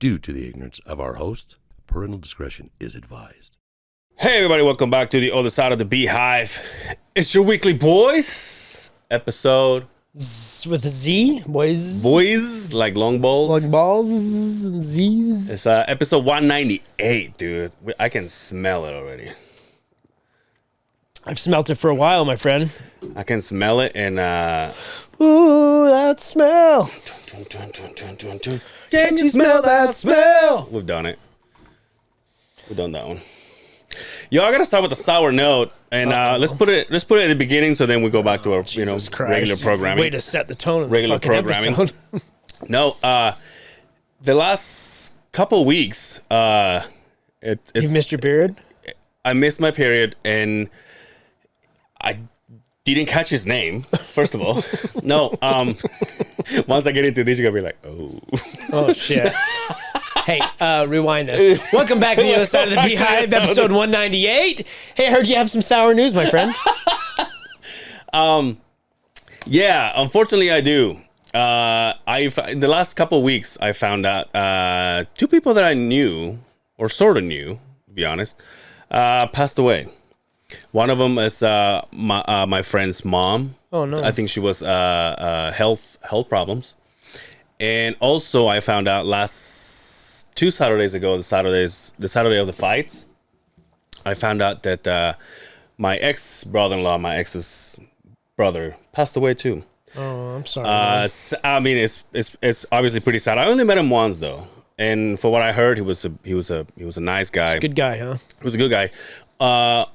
Due to the ignorance of our host, parental discretion is advised. Hey everybody, welcome back to the other side of the Beehive. It's your weekly boys episode. With a Z, boys. Boys, like long balls. Long balls and Z's. It's episode 198, dude. I can smell it already. I've smelt it for a while, my friend. I can smell it and Ooh, that smell. Can you smell that smell? We've done it. We've done that one. Yo, I gotta start with a sour note, and let's put it at the beginning, so then we go back to our regular programming. Way to set the tone of regular the fucking programming. episode. No, the last couple weeks, it's You missed your period? I missed my period, and I didn't catch his name. First of all, no. Once I get into this, you're gonna be like, oh. Oh shit. Hey, rewind this. Welcome back to the other side of the Beehive, episode 198. Hey, I heard you have some sour news, my friend. Yeah, unfortunately, I do. In the last couple of weeks, I found out two people that I knew, or sort of knew, to be honest, passed away. One of them is my friend's mom. Oh no! I think she was health problems, and also I found out two Saturdays ago, the Saturday of the fights, I found out that my ex-brother-in-law, my ex's brother, passed away too. Oh, I'm sorry. I mean, it's obviously pretty sad. I only met him once though, and for what I heard, he was a nice guy. Good guy, huh? He was a good guy.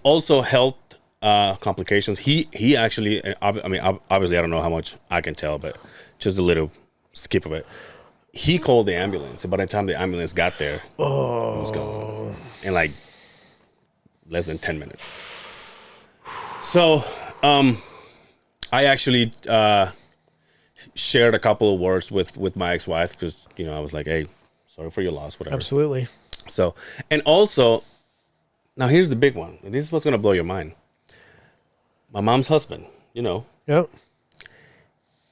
Also health complications. He actually, I mean, obviously I don't know how much I can tell, but just a little skip of it. He called the ambulance, and by the time the ambulance got there, he was gone in like less than 10 minutes. So, I actually shared a couple of words with my ex-wife because I was like, "Hey, sorry for your loss, whatever." Absolutely. So, and also, now here's the big one. And this is what's gonna blow your mind. My mom's husband, Yep.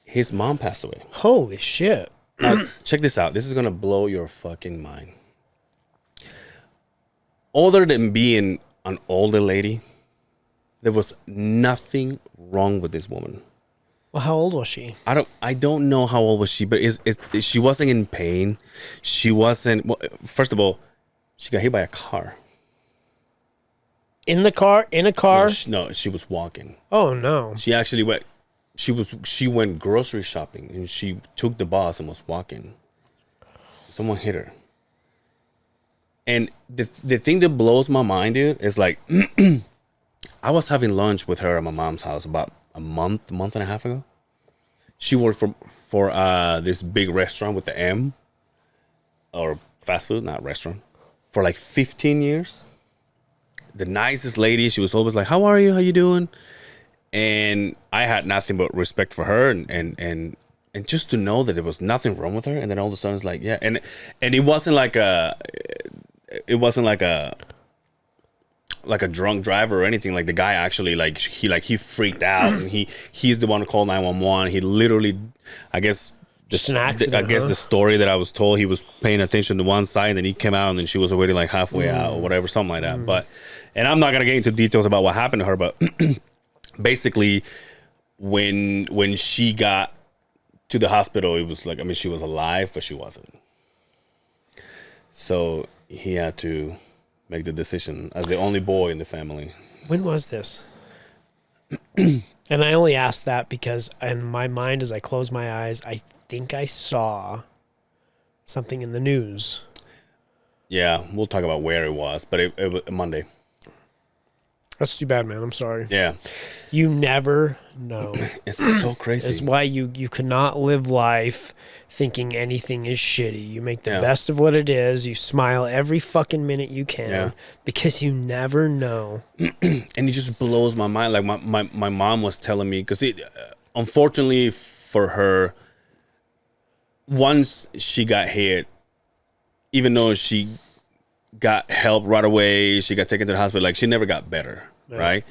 his mom passed away. Holy shit. Now, check this out. This is gonna blow your fucking mind. Other than being an older lady, there was nothing wrong with this woman. Well, how old was she? I don't know how old was she, but she wasn't in pain. She wasn't. Well, first of all, she got hit by a car. In the car? In a car? No, she was walking. Oh no. She actually went. She went grocery shopping and she took the bus and was walking. Someone hit her. And the thing that blows my mind, dude, is like I was having lunch with her at my mom's house about a month and a half ago. She worked for this big restaurant with the M, or fast food, not restaurant, for like 15 years. The nicest lady. She was always like, "How are you? How you doing?" And I had nothing but respect for her, and just to know that there was nothing wrong with her, and then all of a sudden it's like, yeah, and it wasn't like a drunk driver or anything. Like the guy actually he freaked out, and he's the one who called 911. He literally, I guess. The story that I was told, he was paying attention to one side, and then he came out, and then she was already like halfway out or whatever, something like that. But, and I'm not gonna get into details about what happened to her, but basically, when she got to the hospital, it was like, I mean, she was alive, but she wasn't. So he had to make the decision as the only boy in the family. When was this? And I only asked that because in my mind, as I close my eyes, I think I saw something in the news. Yeah, we'll talk about where it was, but it was Monday. That's too bad, man. I'm sorry. Yeah. You never know. It's so crazy. It's why you cannot live life thinking anything is shitty. You make the Yeah. best of what it is. You smile every fucking minute you can because you never know. And it just blows my mind. Like my mom was telling me, because unfortunately for her, once she got hit, even though she got help right away, she got taken to the hospital, like she never got better, right?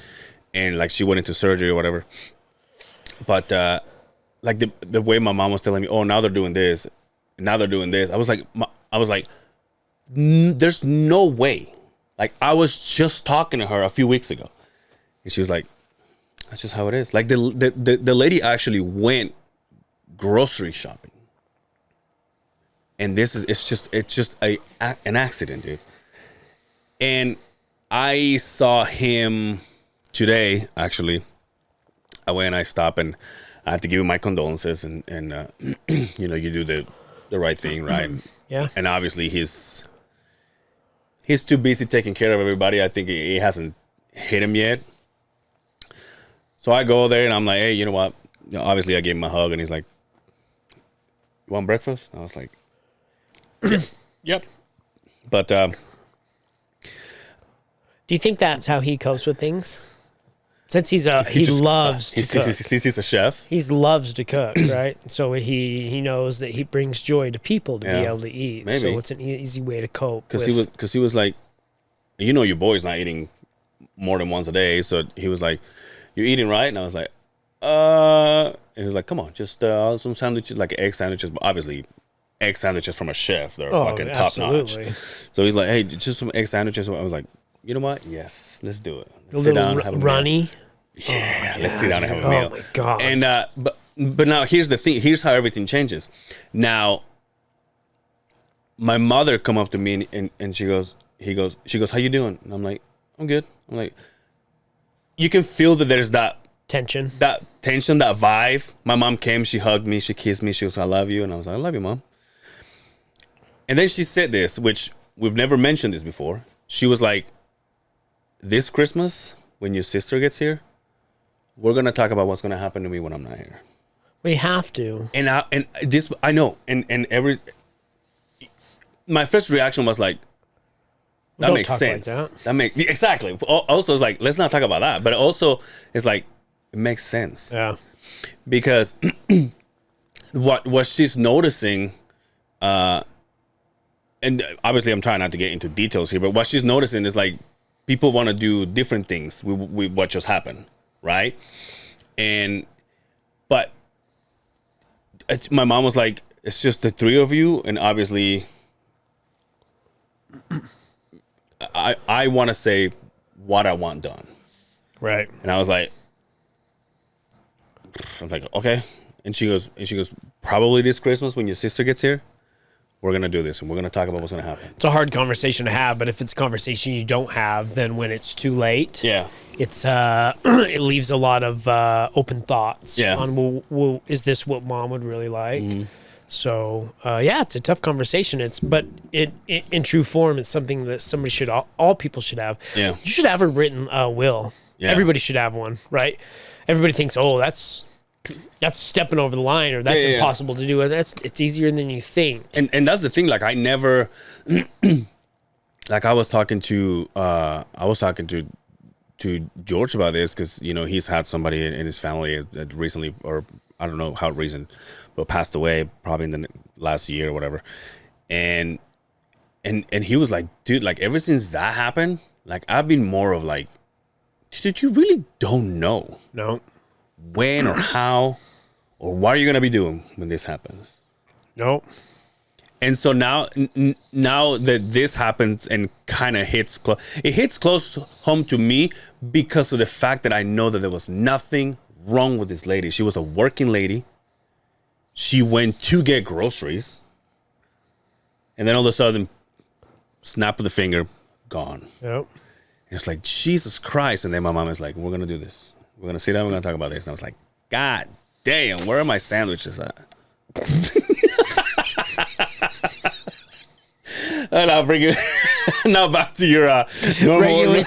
And like she went into surgery or whatever. But like the way my mom was telling me, oh, now they're doing this, I was like, I was like, there's no way. Like, I was just talking to her a few weeks ago, and she was like, that's just how it is. Like, the lady actually went grocery shopping, and it's just an accident, dude. And I saw him today. Actually, I went and I stopped, and I had to give him my condolences, and you know, you do the right thing, right? Yeah. And obviously he's too busy taking care of everybody. I think he hasn't hit him yet. So I go there and I'm like, hey, you know what? You know, obviously I gave him a hug, and he's like, you want breakfast? I was like, yep. But do you think that's how he copes with things? Since he loves to cook. He's a chef. He loves to cook, right? So he knows that he brings joy to people to be able to eat. Maybe. So it's an easy way to cope. Because he was like, you know, your boy's not eating more than once a day. So he was like, you're eating right? And I was like, and he was like, come on, just some sandwiches, like egg sandwiches. But obviously, egg sandwiches from a chef, they're fucking top notch. So he's like, hey, just some egg sandwiches. I was like, you know what? Yes, let's do it. Let's sit down and have a runny. meal. Yeah, let's sit down and have a meal. Oh my god! And but now here's the thing. Here's how everything changes. Now, my mother come up to me and she goes, how you doing? And I'm like, I'm good. I'm like, you can feel that there's that tension, that vibe. My mom came, she hugged me, she kissed me, she goes, I love you, and I was like, I love you, Mom. And then she said this, which we've never mentioned this before. She was like, this Christmas, when your sister gets here, we're gonna talk about what's gonna happen to me when I'm not here. We have to. And I know, and my first reaction was like, that Don't makes talk sense. like that. That makes exactly. Also, it's like, let's not talk about that. But also, it's like, it makes sense. Yeah. Because what she's noticing, and obviously I'm trying not to get into details here, but what she's noticing is like, people want to do different things with what just happened, right? But my mom was like, it's just the three of you, and obviously I want to say what I want done. Right. And I was like, okay. And she goes, probably this Christmas when your sister gets here, we're going to do this, and we're going to talk about what's going to happen. It's a hard conversation to have, but if it's a conversation you don't have, then when it's too late, Yeah. it's it leaves a lot of open thoughts on, well, is this what Mom would really like? Mm-hmm. So, it's a tough conversation. But in true form, it's something that somebody should, all people should have. Yeah. You should have a written will. Yeah. Everybody should have one, right? Everybody thinks, oh, that's stepping over the line, or that's impossible to do. It's easier than you think. And that's the thing. Like, I never, like I was talking to George about this, because, you know, he's had somebody in his family that recently, or I don't know how recent, but passed away probably in the last year or whatever. And he was like, dude, like ever since that happened, like I've been more of like, dude, you really don't know. No. When or how or what are you going to be doing when this happens? Nope. And so now that this happens and kind of hits close home to me, because of the fact that I know that there was nothing wrong with this lady. She was a working lady. She went to get groceries, and then all of a sudden, snap of the finger, gone. Yep. And it's like, Jesus Christ. And then my mom is like, we're going to do this. We're going to sit down. We're going to talk about this. And I was like, God damn, where are my sandwiches at? And I'll bring you now back to your normal,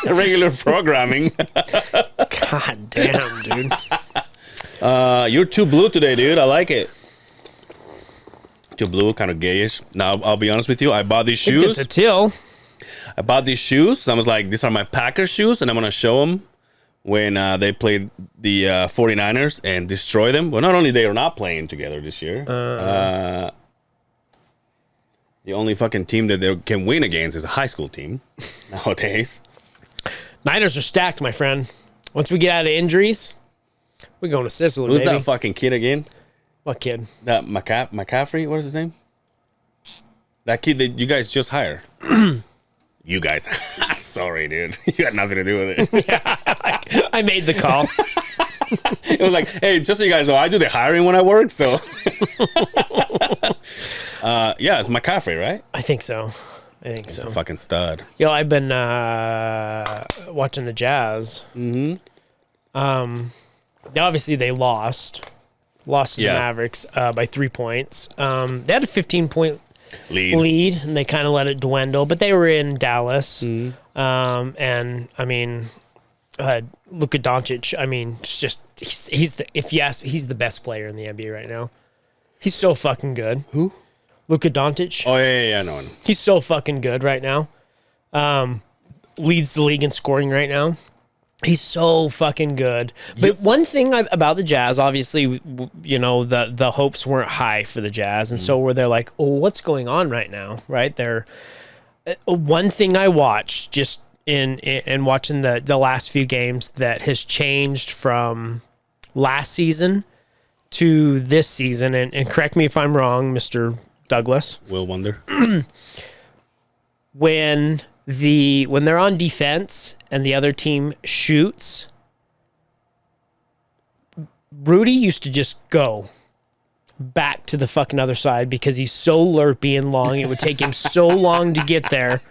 regular programming. God damn, dude. You're too blue today, dude. I like it. Too blue, kind of gayish. Now, I'll be honest with you. I bought these shoes. It's a till. I bought these shoes. I was like, these are my Packers shoes, and I'm going to show them when they played the 49ers and destroy them. Well, not only they are not playing together this year. The only fucking team that they can win against is a high school team nowadays. Niners are stacked, my friend. Once we get out of injuries, we're going to Sizzler, Who's baby. that fucking kid again? What kid? That McCaffrey? What is his name? That kid that you guys just hired. You guys. Sorry, dude. You got nothing to do with it. I made the call. It was like, hey, just so you guys know, I do the hiring when I work, so. Yeah, it's McCaffrey, right? I think so. He's a fucking stud. Yo, I've been watching the Jazz. Obviously, they lost to the Mavericks by 3 points. They had a 15-point lead, and they kind of let it dwindle. But they were in Dallas, and I mean, Luka Doncic. I mean, he's the best player in the NBA right now. He's so fucking good. Who? Luka Doncic. Oh yeah, I know him. He's so fucking good right now. Leads the league in scoring right now. He's so fucking good. But one thing about the Jazz, obviously, you know, the hopes weren't high for the Jazz, and so were they like, oh, what's going on right now? Right? One thing I watched just in watching the last few games that has changed from last season to this season, and correct me if I'm wrong, Mr. Douglas. Will Wonder. When they're on defense and the other team shoots, Rudy used to just go back to the fucking other side because he's so lurpy and long. It would take him so long to get there.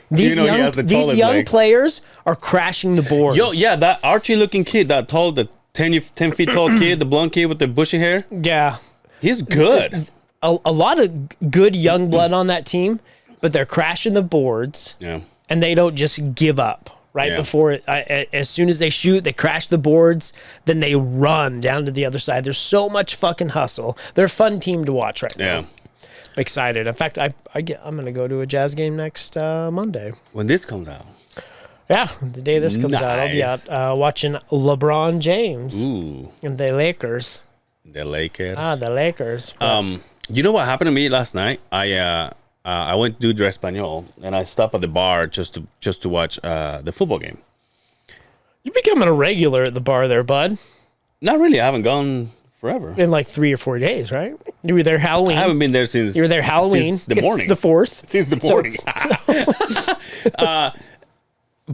These young players are crashing the boards. Yo, yeah, that Archie-looking kid, that tall, the 10 feet tall kid, the blonde kid with the bushy hair. Yeah. He's good. A lot of good young blood on that team, but they're crashing the boards. Yeah. And they don't just give up Yeah. before it. As soon as they shoot, they crash the boards, then they run down to the other side. There's so much fucking hustle. They're a fun team to watch right now. Yeah. I'm excited. In fact, I'm going to go to a Jazz game next Monday. When this comes out. Yeah, the day this comes out, I'll be out watching LeBron James and the Lakers. The Lakers. The Lakers. You know what happened to me last night? I went to do Español, and I stopped at the bar just to watch the football game. You're becoming a regular at the bar there, bud. Not really. I haven't gone forever. In like 3 or 4 days, right? You were there Halloween. I haven't been there since. You were there Halloween. Since the morning. It's the 4th. Since the morning.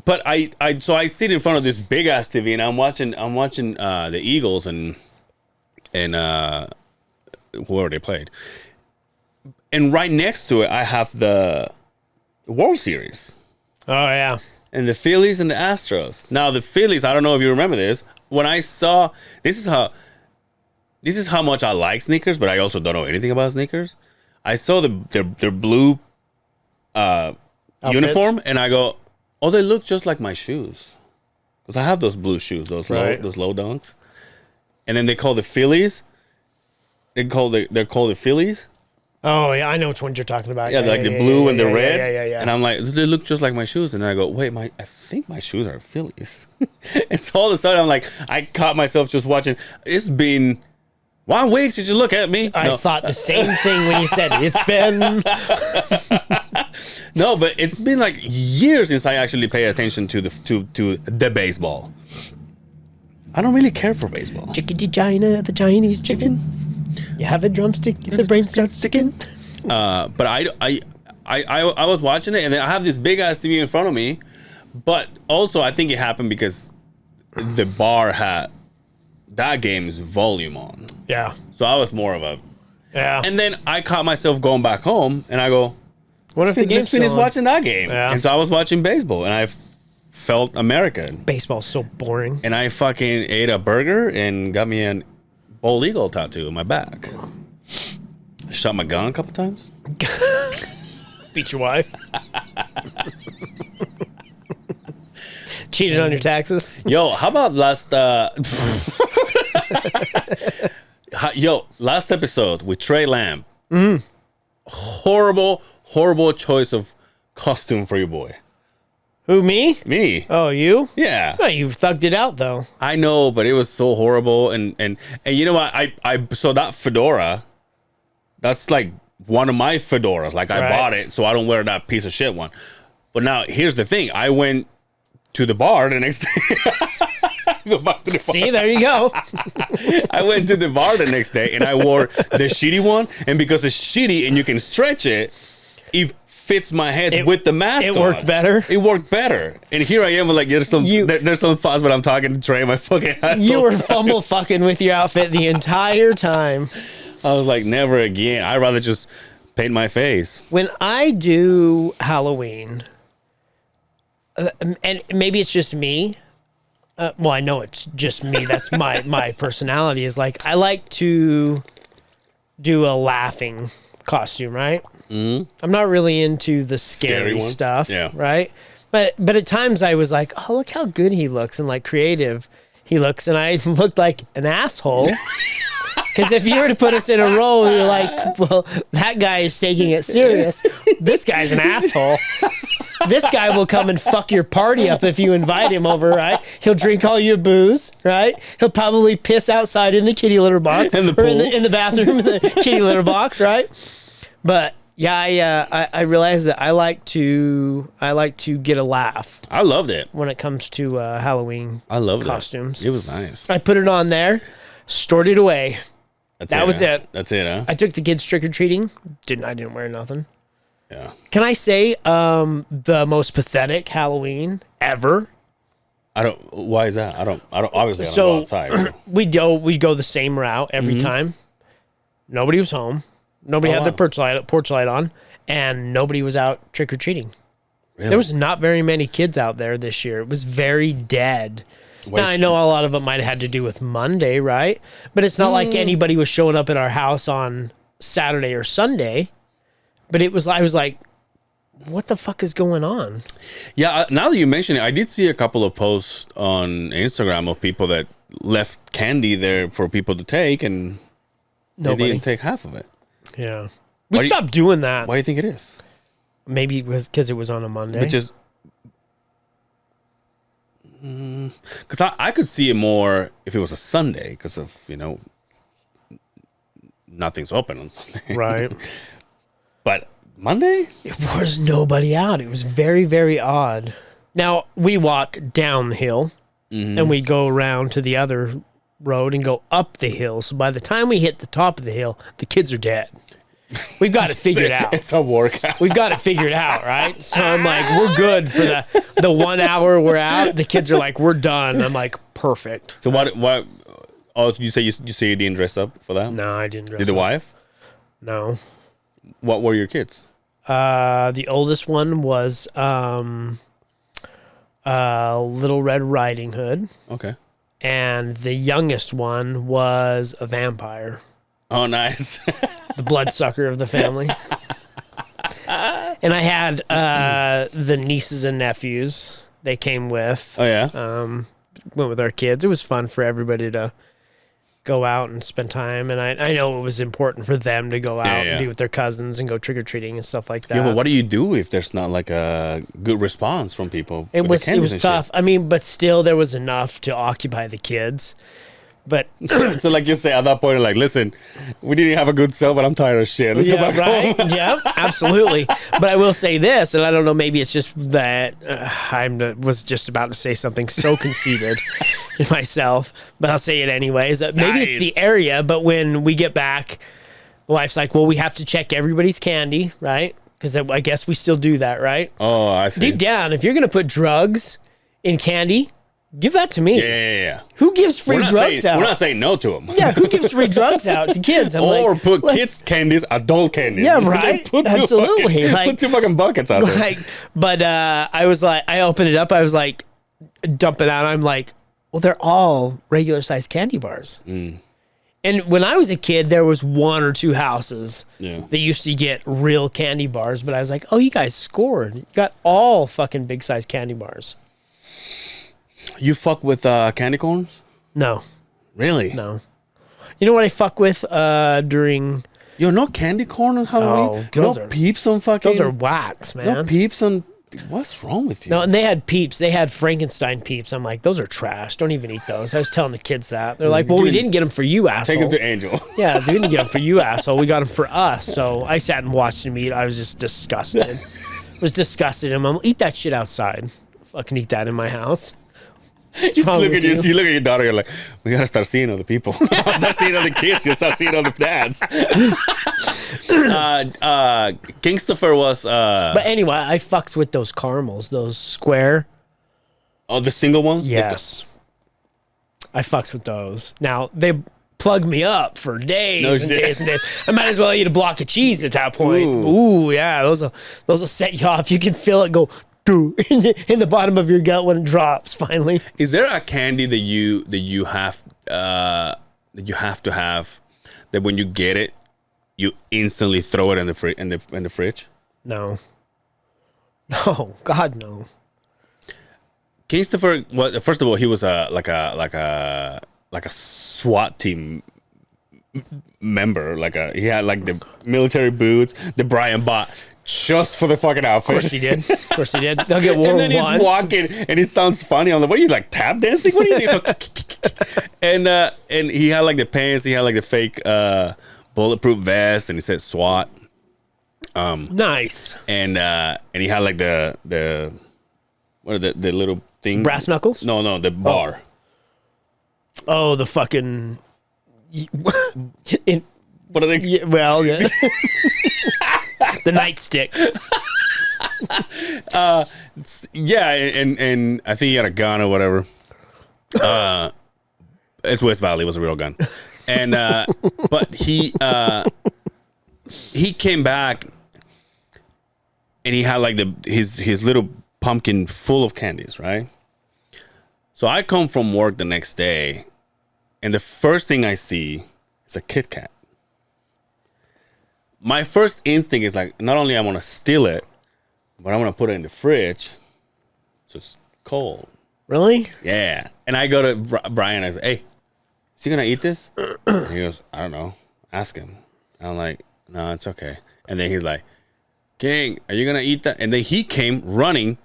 But I sit in front of this big ass TV, and I'm watching the Eagles and whoever they played. And right next to it, I have the World Series. Oh, yeah. And the Phillies and the Astros. Now, the Phillies, I don't know if you remember this. When I saw, this is how much I like sneakers, but I also don't know anything about sneakers. I saw their blue uniform, and I go, oh, they look just like my shoes. Because I have those blue shoes, those low dunks. And then they call the Phillies. They're called the Phillies. Oh, yeah, I know which ones you're talking about. Yeah, like the blue and the red. Yeah. And I'm like, they look just like my shoes. And then I go, wait, I think my shoes are Phillies. And so all of a sudden, I'm like, I caught myself just watching. It's been 1 week since you look at me. I thought the same thing when you said it. It's been... No, but it's been like years since I actually pay attention to the baseball. I don't really care for baseball. Chickadee China, the Chinese chicken. You have a drumstick, the brain starts sticking. But I was watching it, and then I have this big ass TV in front of me. But also, I think it happened because the bar had that game's volume on. Yeah. So I was more of a. Yeah. And then I caught myself going back home, and I go, what if the game's finished watching that game? Yeah. And so I was watching baseball, and I felt American. Baseball's so boring. And I fucking ate a burger and got me an bald eagle tattoo on my back. I shot my gun a couple times. Beat your wife. Cheated on your taxes. Yo, how about last last episode with Trey Lamb. Mm-hmm. Horrible choice of costume for your boy. Who, me? Me. Oh, you? Yeah. Oh, you thugged it out, though. I know, but it was so horrible. And you know what? I so that fedora, that's like one of my fedoras. Like, I bought it, so I don't wear that piece of shit one. But now, here's the thing. I went to the bar the next day. Go back to the bar. See, there you go. I went to the bar the next day, and I wore the shitty one. And because it's shitty and you can stretch it, it fits my head with the mask. It worked better. It worked better. And here I am, like there's some thoughts, but I'm talking to Trey, my fucking asshole. You were fumble fucking with your outfit the entire time. I was like, never again. I'd rather just paint my face. When I do Halloween, and maybe it's just me. Well, I know it's just me. That's my personality is like, I like to do a laughing costume, right? Mm-hmm. I'm not really into the scary stuff, right? But at times I was like, oh, look how good he looks and like creative he looks. And I looked like an asshole. Because if you were to put us in a row, you're like, well, that guy is taking it serious. This guy's an asshole. This guy will come and fuck your party up if you invite him over, right? He'll drink all your booze, right? He'll probably piss outside in the kitty litter box in the pool. Or in the bathroom in the kitty litter box, right? But yeah, I realized that I like to get a laugh. I loved it when it comes to Halloween. I loved costumes. It was nice. I put it on there, stored it away. That was it. That's it, huh? I took the kids trick or treating. I didn't wear nothing. Yeah. Can I say the most pathetic Halloween ever? Why is that? I don't obviously I don't go outside. So. we go the same route every time. Nobody was home. Nobody had their porch light on, and nobody was out trick or treating. Really? There was not very many kids out there this year. It was very dead. Now, I know a lot of it might have had to do with Monday, right? But it's not like anybody was showing up at our house on Saturday or Sunday. But I was like, what the fuck is going on? Yeah, now that you mention it, I did see a couple of posts on Instagram of people that left candy there for people to take, and they didn't take half of it. Yeah. We stopped doing that. Why do you think it is? Maybe it was because it was on a Monday. Because I could see it more if it was a Sunday, because of, nothing's open on Sunday. Right. But Monday? It was nobody out. It was very, very odd. Now, we walk down the hill, and we go around to the other road and go up the hill. So by the time we hit the top of the hill, the kids are dead. We've got it figured out. It's a workout. We've got it figured out, right? So I'm like, we're good for the 1 hour we're out. The kids are like, we're done. I'm like, perfect. So what? Oh, you say you didn't dress up for that? No, I didn't dress up. Did the wife? No. What were your kids? The oldest one was Little Red Riding Hood. Okay. And the youngest one was a vampire. Oh, nice. The bloodsucker of the family. And I had the nieces and nephews they came with. Oh, yeah? Went with our kids. It was fun for everybody to go out and spend time. And I know it was important for them to go out and be with their cousins and go trick-or-treating and stuff like that. Yeah, but what do you do if there's not like a good response from people? It was tough. Shit? I mean, but still there was enough to occupy the kids. But so like you say at that point, like, listen, we didn't have a good sale, but I'm tired of shit. Let's go back home. Yeah, absolutely. But I will say this, and I don't know, maybe it's just that I was just about to say something so conceited in myself, but I'll say it anyways. Maybe it's the area, but when we get back, the wife's like, well, we have to check everybody's candy, right? Because I guess we still do that, right? Oh, I see. Deep down, if you're going to put drugs in candy, give that to me. Yeah. Who gives free drugs out? We're not saying no to them. Yeah, who gives free drugs out to kids? Or put kids' candies, adult candies. Yeah, right? Absolutely. Put 2 fucking buckets out there. But I was like, I opened it up. I was like, dump it out. I'm like, well, they're all regular sized candy bars. And when I was a kid, there was 1 or 2 houses that used to get real candy bars. But I was like, oh, you guys scored. You got all fucking big size candy bars. You fuck with candy corns? No. Really? No. You know what I fuck with during... Yo, no candy corn on Halloween? No Peeps on fucking... Those are wax, man. No Peeps on... What's wrong with you? No, and they had Peeps. They had Frankenstein Peeps. I'm like, those are trash. Don't even eat those. I was telling the kids that. They're like, well, we didn't get them for you, asshole. Take them to Angel. Yeah, we didn't get them for you, asshole. We got them for us. So I sat and watched them eat. I was just disgusted. I'm like, eat that shit outside. Fucking eat that in my house. You look at your daughter, you're like, we gotta start seeing other people. Start seeing other kids, you start seeing other dads. Kingstopher was. But anyway, I fucks with those caramels, those square. Oh, the single ones. Yes, I fucks with those. Now they plug me up for days and days and days. I might as well eat a block of cheese at that point. Ooh, yeah, those will set you off. You can feel it go in the bottom of your gut when it drops. Finally, is there a candy that you have to have that when you get it, you instantly throw it in the fridge? No, God, no. Kingstopher, well, first of all, he was like a SWAT team member. He had like the military boots that Brian bought just for the fucking outfit. Of course he did. They'll get worn and then once. he's walking, and it sounds funny. I'm like, what are you, like, tap dancing? What are you doing? And he had like the pants. He had like the fake bulletproof vest, and he said SWAT. Nice. And he had like the what are the little thing? Brass knuckles? No, the bar. Oh, the fucking. What are they? Yeah, well, yeah. The nightstick. Yeah, and I think he had a gun or whatever. It's West Valley. It was a real gun. And but he came back, and he had like his little pumpkin full of candies, right? So I come from work the next day, and the first thing I see is a Kit Kat. My first instinct is like, not only I want to steal it, but I want to put it in the fridge, so it's cold. Really? Yeah. And I go to Brian, I say, hey, is he gonna eat this? And he goes, I don't know. Ask him. And I'm like, no, it's okay. And then he's like, King, are you gonna eat that? And then he came running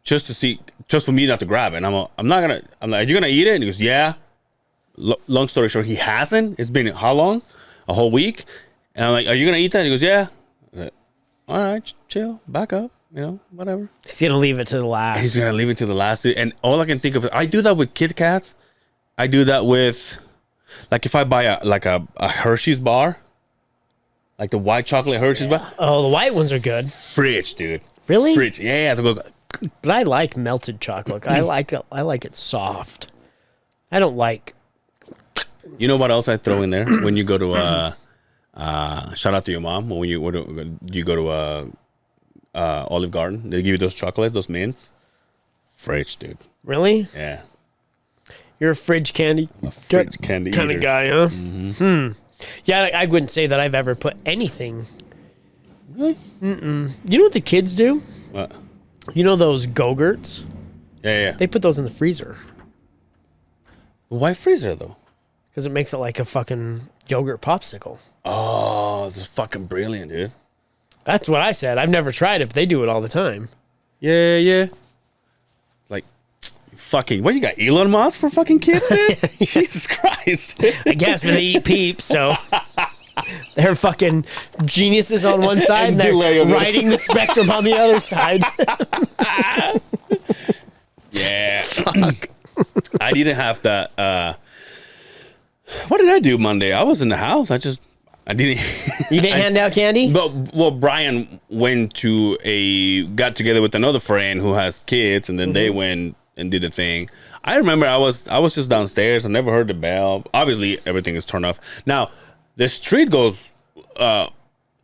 just for me not to grab it. And I'm like, are you gonna eat it? And he goes, yeah. Long story short, he hasn't. It's been how long? A whole week. And I'm like, are you gonna eat that? And he goes, yeah. Like, all right, chill, back up, whatever. He's gonna leave it to the last. He's gonna leave it to the last. And all I can think of, I do that with Kit Kats. I do that with, like, if I buy a Hershey's bar, like the white chocolate Hershey's bar. Oh, the white ones are good. Fridge, dude. Really? Fridge. Yeah. But I like melted chocolate. I like it soft. I don't like. You know what else I throw in there when you go to shout out to your mom when you go to Olive Garden? They give you those chocolates, those mints. Fridge, dude. Really? Yeah. You're a fridge candy. Fridge candy kind of guy, huh? Mm-hmm. Yeah, I wouldn't say that I've ever put anything. Really? Mm-mm. You know what the kids do? What? You know those Go-Gurts? Yeah. They put those in the freezer. Why freezer though? Because it makes it like a fucking yogurt popsicle. Oh, this is fucking brilliant, dude. That's what I said. I've never tried it, but they do it all the time. Yeah. Like, fucking, what, you got Elon Musk for fucking kids, dude? Jesus Christ. I guess, but they eat peeps, so they're fucking geniuses on one side and they're riding the spectrum on the other side. Yeah. Fuck. I didn't have that. What did I do Monday? I was in the house. I didn't. You didn't hand out candy? But Brian got together with another friend who has kids, and then they went and did a thing. I remember I was just downstairs. I never heard the bell. Obviously, everything is turned off. Now, the street goes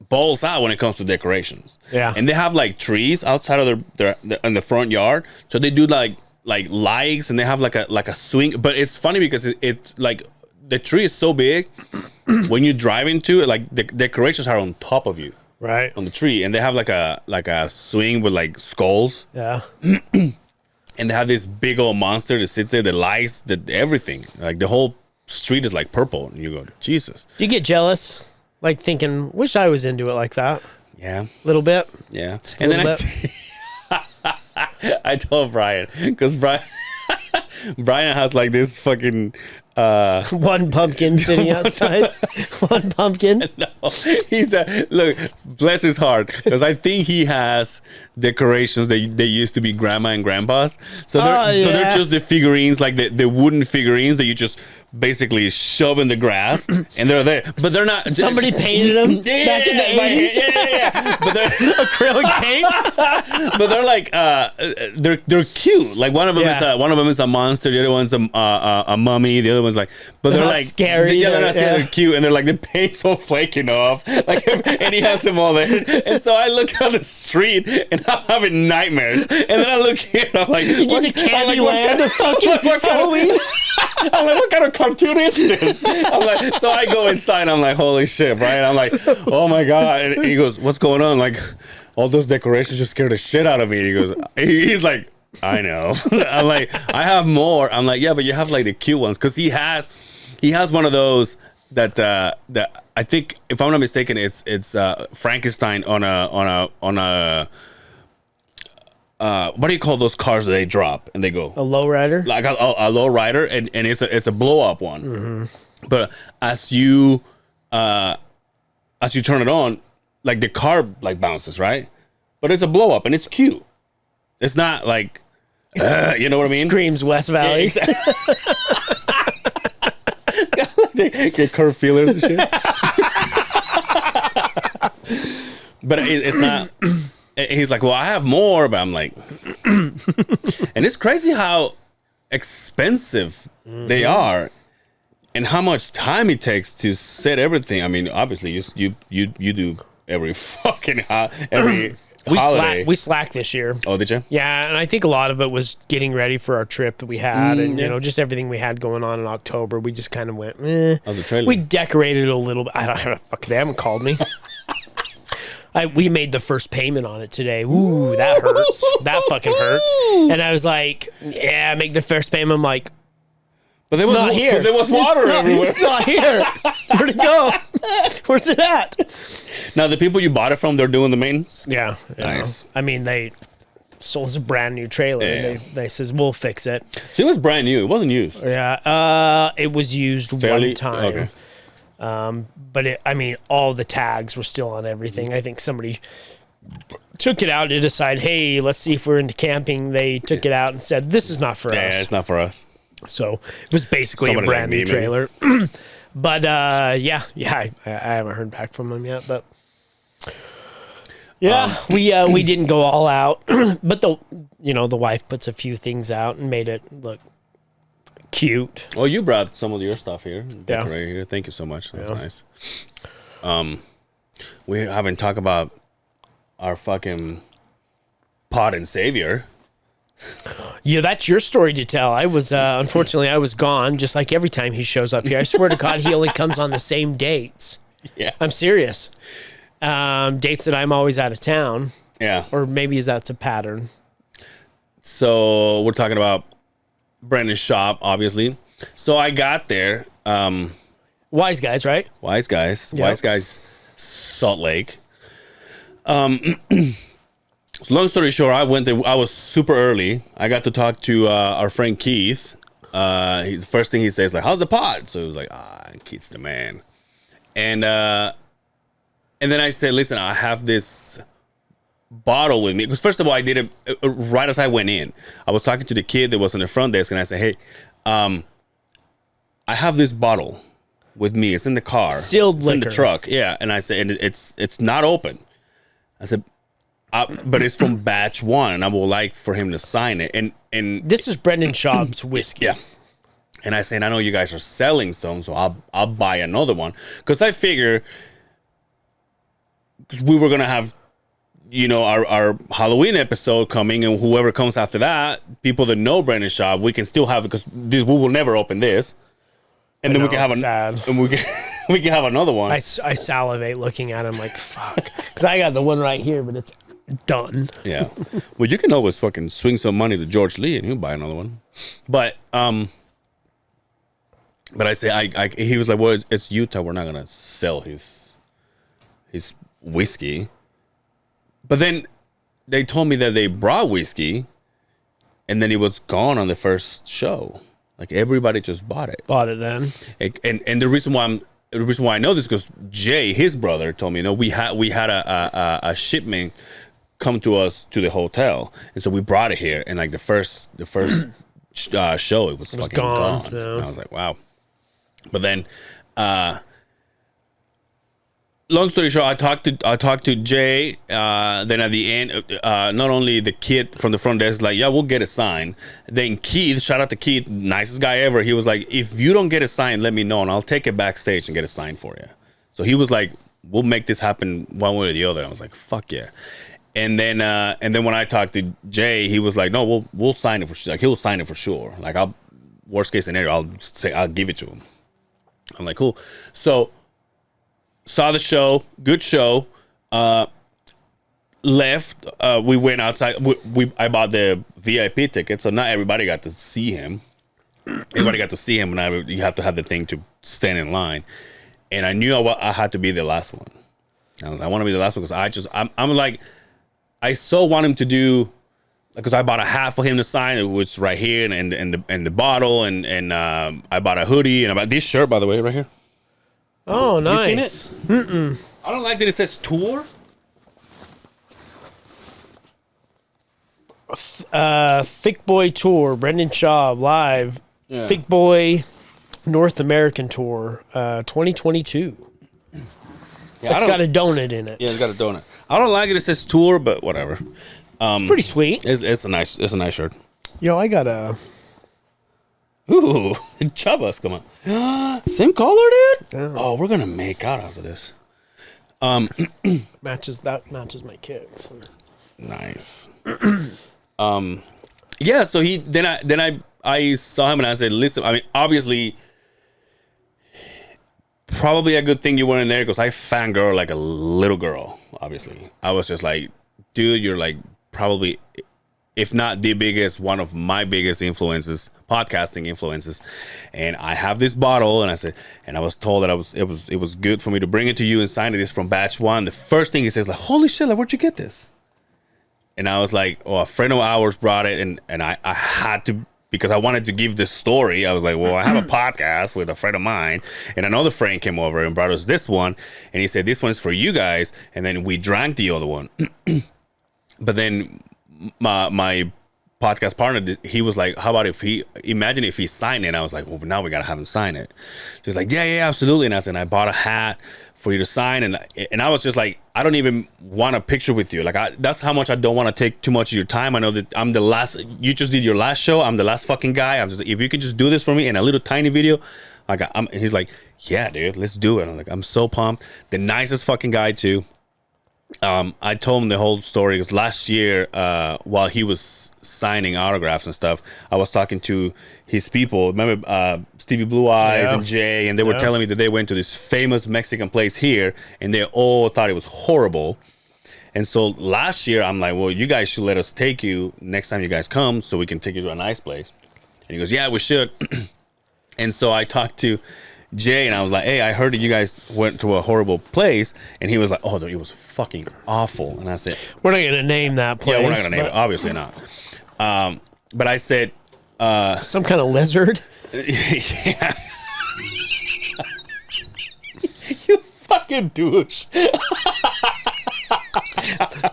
balls out when it comes to decorations. Yeah, and they have like trees outside of their in the front yard, so they do like lights, and they have like a swing. But it's funny because it's like the tree is so big. When you drive into it, like the decorations are on top of you, right, on the tree, and they have like a swing with like skulls. Yeah. And they have this big old monster that sits there, the lights, everything. Like the whole street is like purple. And you go, Jesus. Do you get jealous? Like thinking, wish I was into it like that. Yeah. A little bit. Yeah. Just and then I told Brian, because Brian has like this fucking one pumpkin sitting outside. One pumpkin. No, look, bless his heart, because I think he has decorations that they used to be grandma and grandpa's. So they're just the figurines, like the wooden figurines that you just basically shoving the grass, and they're there, but they're not. Somebody painted them back in the 80s. Yeah. But they're Acrylic paint. but they're like they're cute. Like one of them is a monster, the other one's a mummy, the other one's like, but they're not like scary. Yeah, they're not scary. They're cute, and they're like the paint's all flaking off. Like, and he has them all there. And so I look on the street, and I'm having nightmares. And then I look here, and I'm like, You get to Candyland or fucking Halloween. I'm like, what kind of cartoon is this? I'm like, so I go inside. I'm like, holy shit, right? I'm like, oh my god. And he goes, what's going on? Like, all those decorations just scared the shit out of me. He goes, he's like, I know. I'm like, I have more. I'm like, yeah, but you have like the cute ones, because he has one of those that I think, if I'm not mistaken, it's Frankenstein on a what do you call those cars that they drop and they go? A lowrider? Like a low rider, and it's a blow up one. Mm-hmm. But as you turn it on, like the car like bounces, right? But it's a blow up and it's cute. It's not like you know what I mean? Screams West Valley. Yeah, exactly. They get curved feelers and shit. But it's not. He's like, well, I have more, but I'm like, and it's crazy how expensive they are, and how much time it takes to set everything. I mean, obviously, you do every fucking every holiday. We slacked this year. Oh, did you? Yeah, and I think a lot of it was getting ready for our trip that we had, and you know, just everything we had going on in October. We just kind of went, How's the trailer? We decorated a little bit. I don't have a fuck. They haven't called me. We made the first payment on it today. Ooh, that hurts. That fucking hurts. And I was like, yeah, make the first payment. I'm like, but it's not here. There was water everywhere. It's not here. Where'd it go? Where's it at? Now, the people you bought it from, they're doing the maintenance? Yeah. Nice. I mean, they sold us a brand new trailer. Yeah. They says, we'll fix it. So it was brand new. It wasn't used. Yeah. It was used one time. Okay. But all the tags were still on everything. I think somebody took it out to decide, hey, let's see if we're into camping. They took it out and said, this is not for us. Yeah, it's not for us. So it was basically a brand new trailer. But I haven't heard back from them yet. But yeah, we didn't go all out. But the wife puts a few things out and made it look cute. Well, you brought some of your stuff here. Decorated here. Thank you so much. That's nice. We haven't talked about our fucking pod and savior. Yeah, that's your story to tell. I was unfortunately I was gone, just like every time he shows up here. I swear to God, he only comes on the same dates. Yeah, I'm serious. Dates that I'm always out of town. Yeah, or maybe that's a pattern. So we're talking about Brandon's shop, obviously. So I got there. Wise Guys, right? Wise Guys. Yep. Wise Guys, Salt Lake. So long story short, I went there. I was super early. I got to talk to our friend Keith. The first thing he says, like, how's the pod? So he was like, Keith's the man. And then I said, listen, I have this bottle with me. Because first of all, I did it right as I went in. I was talking to the kid that was on the front desk, and I said, hey, I have this bottle with me. It's in the car. Sealed liquor. In the truck. Yeah. And I said, and it's not open. I said, but it's from batch 1, and I would like for him to sign it. And this is Brendan Schaub's whiskey. Yeah. And I said, I know you guys are selling some, so I'll buy another one. Because I figure we were going to have, our Halloween episode coming, and whoever comes after that, people that know Brendan Schaub, we can still have it, because we will never open this. And then we can have we can have another one. I salivate looking at him like, fuck. Because I got the one right here, but it's done. Yeah. Well, you can always fucking swing some money to George Lee and he'll buy another one. But I say, he was like, well, it's Utah. We're not going to sell his whiskey. But then they told me that they brought whiskey and then it was gone on the first show. Like, everybody just bought it. Bought it then. And the reason why I know this is because Jay, his brother, told me, we had a shipment come to us to the hotel, and so we brought it here. And like the first show, it was fucking gone. Yeah. And I was like, wow. But then, long story short, I talked to Jay. Then at the end, not only the kid from the front desk is like, yeah, we'll get a sign. Then Keith, shout out to Keith, nicest guy ever. He was like, if you don't get a sign, let me know, and I'll take it backstage and get a sign for you. So he was like, we'll make this happen one way or the other. I was like, fuck yeah. And then when I talked to Jay, he was like, no, we'll sign it for sure. Like, he'll sign it for sure. Like, worst case scenario, I'll give it to him. I'm like, cool. So saw the show, good show. Left. We went outside. I bought the VIP ticket, so not everybody got to see him. Everybody got to see him, and you have to have the thing to stand in line. And I knew I had to be the last one. I want to be the last one because I'm like, I so want him to do, because I bought a hat for him to sign, which is right here, and the bottle, and I bought a hoodie, and I bought this shirt, by the way, right here. Oh, nice. You seen it? Mm-mm. I don't like that it says tour. Thick Boy Tour, Brendan Schaub live. Yeah. Thick Boy North American Tour, 2022. Yeah, it's got a donut in it. Yeah, it's got a donut. I don't like it. It says tour, but whatever. It's pretty sweet. It's a nice shirt. Yo, I got a. Ooh, Chubbas, come on. Same color, dude. Yeah. Oh, we're gonna make out after this. Matches my kicks. Nice. Yeah. So I saw him and I said, listen. I mean, obviously, probably a good thing you weren't there because I fangirl like a little girl. Obviously, I was just like, dude, you're like probably, if not the biggest, one of my biggest influences, podcasting influences. And I have this bottle, and I said, and I was told that it was good for me to bring it to you and sign it. This from batch one. The first thing he says, like, holy shit, like, where'd you get this? And I was like, oh, a friend of ours brought it, and I had to, because I wanted to give this story. I was like, well, I have a podcast with a friend of mine, and another friend came over and brought us this one, and he said, this one's for you guys, and then we drank the other one. But then my podcast partner, he was like, how about imagine if he signed it? And I was like, well, now we gotta have him sign it. He was like, yeah, absolutely. And I said, I bought a hat for you to sign, and I was just like, I don't even want a picture with you. Like, that's how much I don't want to take too much of your time. I know that I'm the last. You just did your last show. I'm the last fucking guy. If you could just do this for me in a little tiny video, like, he's like, yeah, dude, let's do it. I'm like, I'm so pumped. The nicest fucking guy too. I told him the whole story because last year, while he was signing autographs and stuff, I was talking to his people. Remember Stevie Blue Eyes and Jay, and they were telling me that they went to this famous Mexican place here, and they all thought it was horrible. And so last year, I'm like, well, you guys should let us take you next time you guys come, so we can take you to a nice place. And he goes, yeah, we should. And so I talked to Jay, and I was like, hey, I heard that you guys went to a horrible place. And he was like, oh, dude, it was fucking awful. And I said, we're not going to name that place. Yeah, we're not going to name it. Obviously not. But I said, some kind of lizard. Yeah. You fucking douche.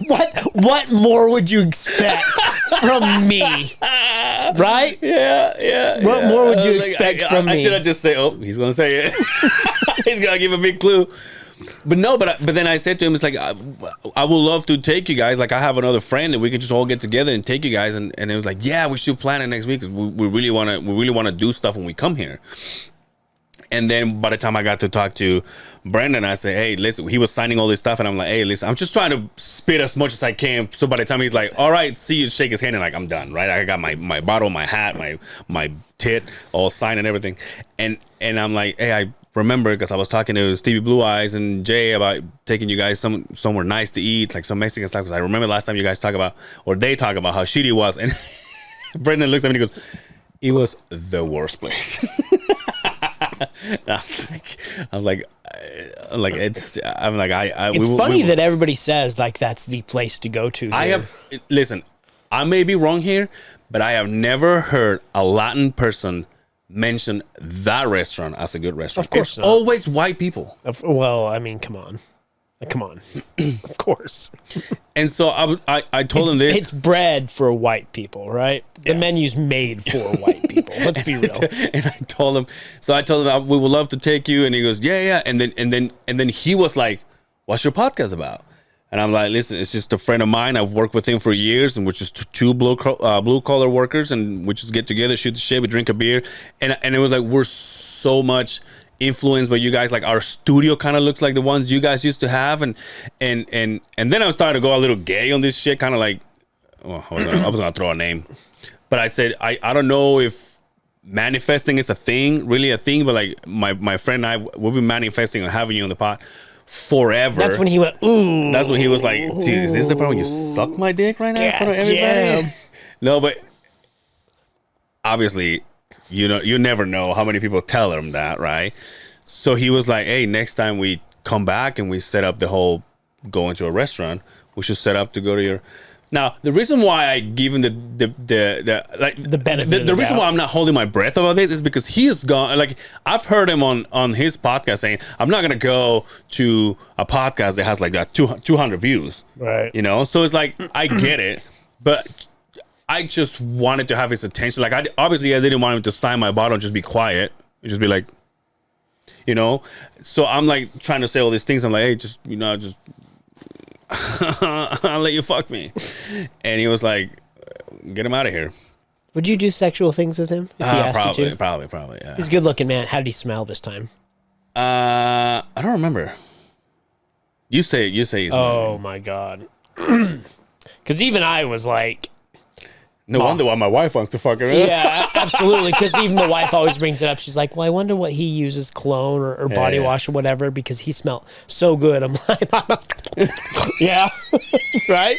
What more would you expect from me? Right? Yeah. What more would you expect from me? I should have just said, oh, he's gonna say it. He's gonna give a big clue. But no, but then I said to him, it's like, I would love to take you guys. Like, I have another friend, and we can just all get together and take you guys. And it was like, yeah, we should plan it next week because we really wanna do stuff when we come here. And then by the time I got to talk to Brendan, I said, hey, listen, he was signing all this stuff. And I'm like, hey, listen, I'm just trying to spit as much as I can. So by the time he's like, all right, see you, shake his hand. And like, I'm done, right? I got my bottle, my hat, my tit all signed and everything. And I'm like, hey, I remember because I was talking to Stevie Blue Eyes and Jay about taking you guys somewhere nice to eat, like some Mexican stuff. Because I remember last time you guys they talk about how shitty it was. And Brendan looks at me and he goes, it was the worst place. I'm like, it's funny that everybody says like that's the place to go to here. Listen, I may be wrong here, but I have never heard a Latin person mention that restaurant as a good restaurant. Of course, it's always white people. Well, I mean, come on. Like, come on. Of course. And so I told him this. It's bread for white people, right? The menu's made for white people. Let's be real. And I told him, we would love to take you. And he goes, yeah. And then he was like, what's your podcast about? And I'm like, listen, it's just a friend of mine. I've worked with him for years, and we're just two blue collar workers, and we just get together, shoot the shit, we drink a beer, and it was like we're so much influenced by you guys. Like our studio kind of looks like the ones you guys used to have, and then I was starting to go a little gay on this shit, kind of like, I was gonna throw a name, but I said I don't know if manifesting is really a thing, but like my friend and I, we've been manifesting on having you on the pod forever. That's when he went, ooh. That's when he was like, dude, is this the part when you suck my dick right now in front of everybody? Yeah. No, but obviously, you never know how many people tell him that, right? So he was like, hey, next time we come back and we set up the whole going to a restaurant, we should set up to go to your... Now, the reason why I give him the benefit, the reason why I'm not holding my breath about this is because he is gone. Like, I've heard him on his podcast saying, I'm not gonna go to a podcast that has like that 200 views, right? So it's like, I get it, but I just wanted to have his attention. Like, I didn't want him to sign my bottle and just be quiet and just be like, So I'm like trying to say all these things. I'm like, hey, just I'll let you fuck me. And he was like, get him out of here. Would you do sexual things with him if he asked you to? Probably, yeah. He's a good looking man. How did he smell this time? I don't remember. You say he's Oh my God. Because even I was like, no wonder why my wife wants to fuck her. Yeah, absolutely. Because even the wife always brings it up. She's like, well, I wonder what he uses, cologne or body wash or whatever, because he smelled so good. I'm like, yeah, right?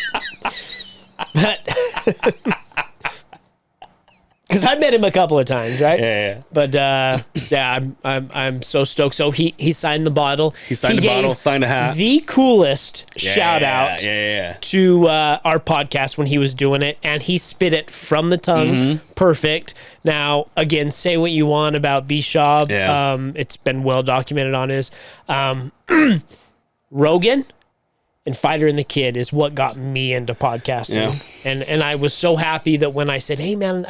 But because I met him a couple of times, right? Yeah. But I'm so stoked. So he signed the bottle. He signed the bottle, signed a hat. The coolest shout out to our podcast when he was doing it, and he spit it from the tongue, perfect. Now, again, say what you want about B-Shab. Yeah. It's been well documented on his. Rogan and Fighter and the Kid is what got me into podcasting. Yeah. And I was so happy that when I said, hey, man,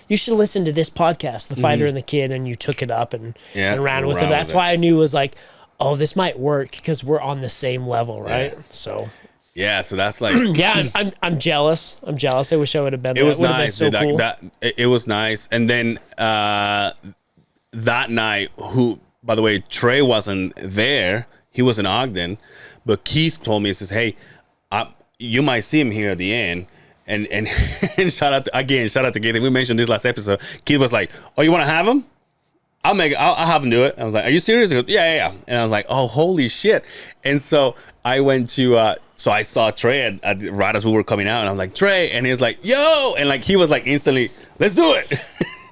you should listen to this podcast, The Fighter and the Kid, and you took it up and ran with it. That's why I knew it was like, oh, this might work because we're on the same level, right? Yeah. So... Yeah, so that's like... yeah, I'm jealous. I wish I would have been there. It was nice. So cool. It was nice. And then that night, by the way, Trey wasn't there. He was in Ogden. But Keith told me, he says, hey, you might see him here at the end. And shout out to Keith. We mentioned this last episode. Keith was like, oh, you want to have him? I'll have him do it. I was like, are you serious? He goes, yeah. And I was like, oh, holy shit. And so I went to, so I saw Trey right as we were coming out. And I was like, Trey. And he was like, yo. And like, he was like instantly, let's do it.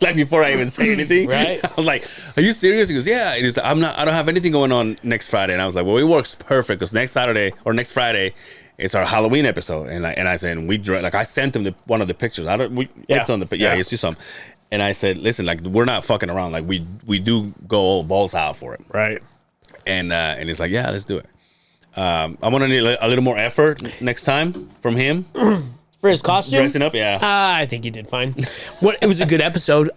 Like before I even say anything. Right. I was like, are you serious? He goes, yeah. And he's like, I don't have anything going on next Friday. And I was like, well, it works perfect because next Friday, it's our Halloween episode. And I said, I sent him one of the pictures. It's on the, you see some. And I said, listen, like, we're not fucking around. Like, we do go all balls out for it. Right. And he's like, yeah, let's do it. I'm going to need a little more effort next time from him. For his costume? Dressing up, yeah. I think he did fine. It was a good episode.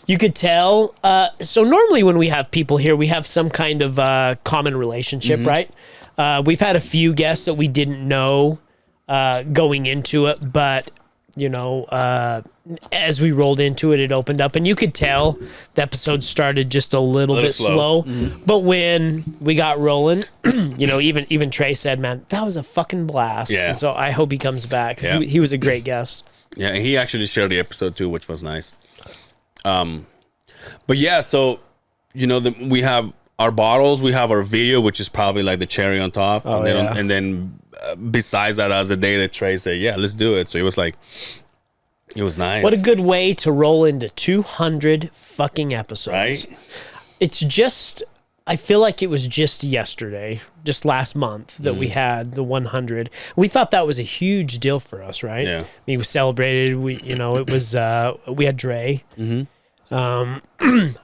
You could tell. So normally when we have people here, we have some kind of common relationship, right? We've had a few guests that we didn't know going into it, but... as we rolled into it, it opened up, and you could tell the episode started just a little bit slow. But when we got rolling, even Trey said, "Man, that was a fucking blast." Yeah. And so I hope he comes back because he was a great guest. Yeah, and he actually shared the episode too, which was nice. But yeah, so we have our bottles, we have our video, which is probably like the cherry on top, and then besides that, as the day that Trey said, yeah, let's do it. So it was like, it was nice. What a good way to roll into 200 fucking episodes. Right? It's just, I feel like it was just yesterday, just last month that we had the 100. We thought that was a huge deal for us, right? Yeah. I mean, we celebrated, it was, we had Dre. I'm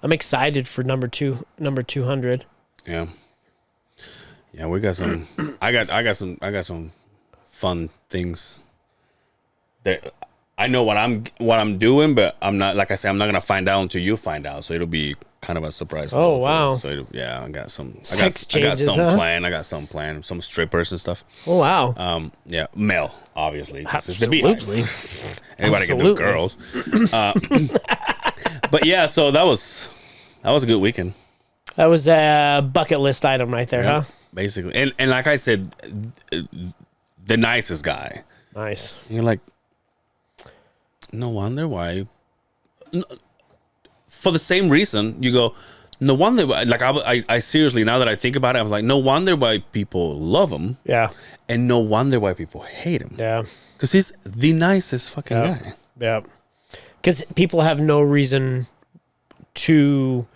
excited for number 200. Yeah. Yeah, we got some. I got some fun things that I know what I'm doing, but I'm not, like I said, I'm not gonna find out until you find out. So it'll be kind of a surprise. Oh wow! So yeah, I got some. Sex I got changes, some huh? plan. I got some plan. Some strippers and stuff. Oh wow! Yeah, male, obviously. 'Cause it's the Absolutely. Beehive. Anybody can do girls. But yeah, so that was a good weekend. That was a bucket list item right there, huh? Basically, and like I said, the nicest guy. Nice. You're like, no wonder why. For the same reason, you go, no wonder why. Like I seriously, now that I think about it, I'm like, no wonder why people love him. Yeah. And no wonder why people hate him. Yeah. Because he's the nicest fucking guy. Yeah. Because people have no reason to.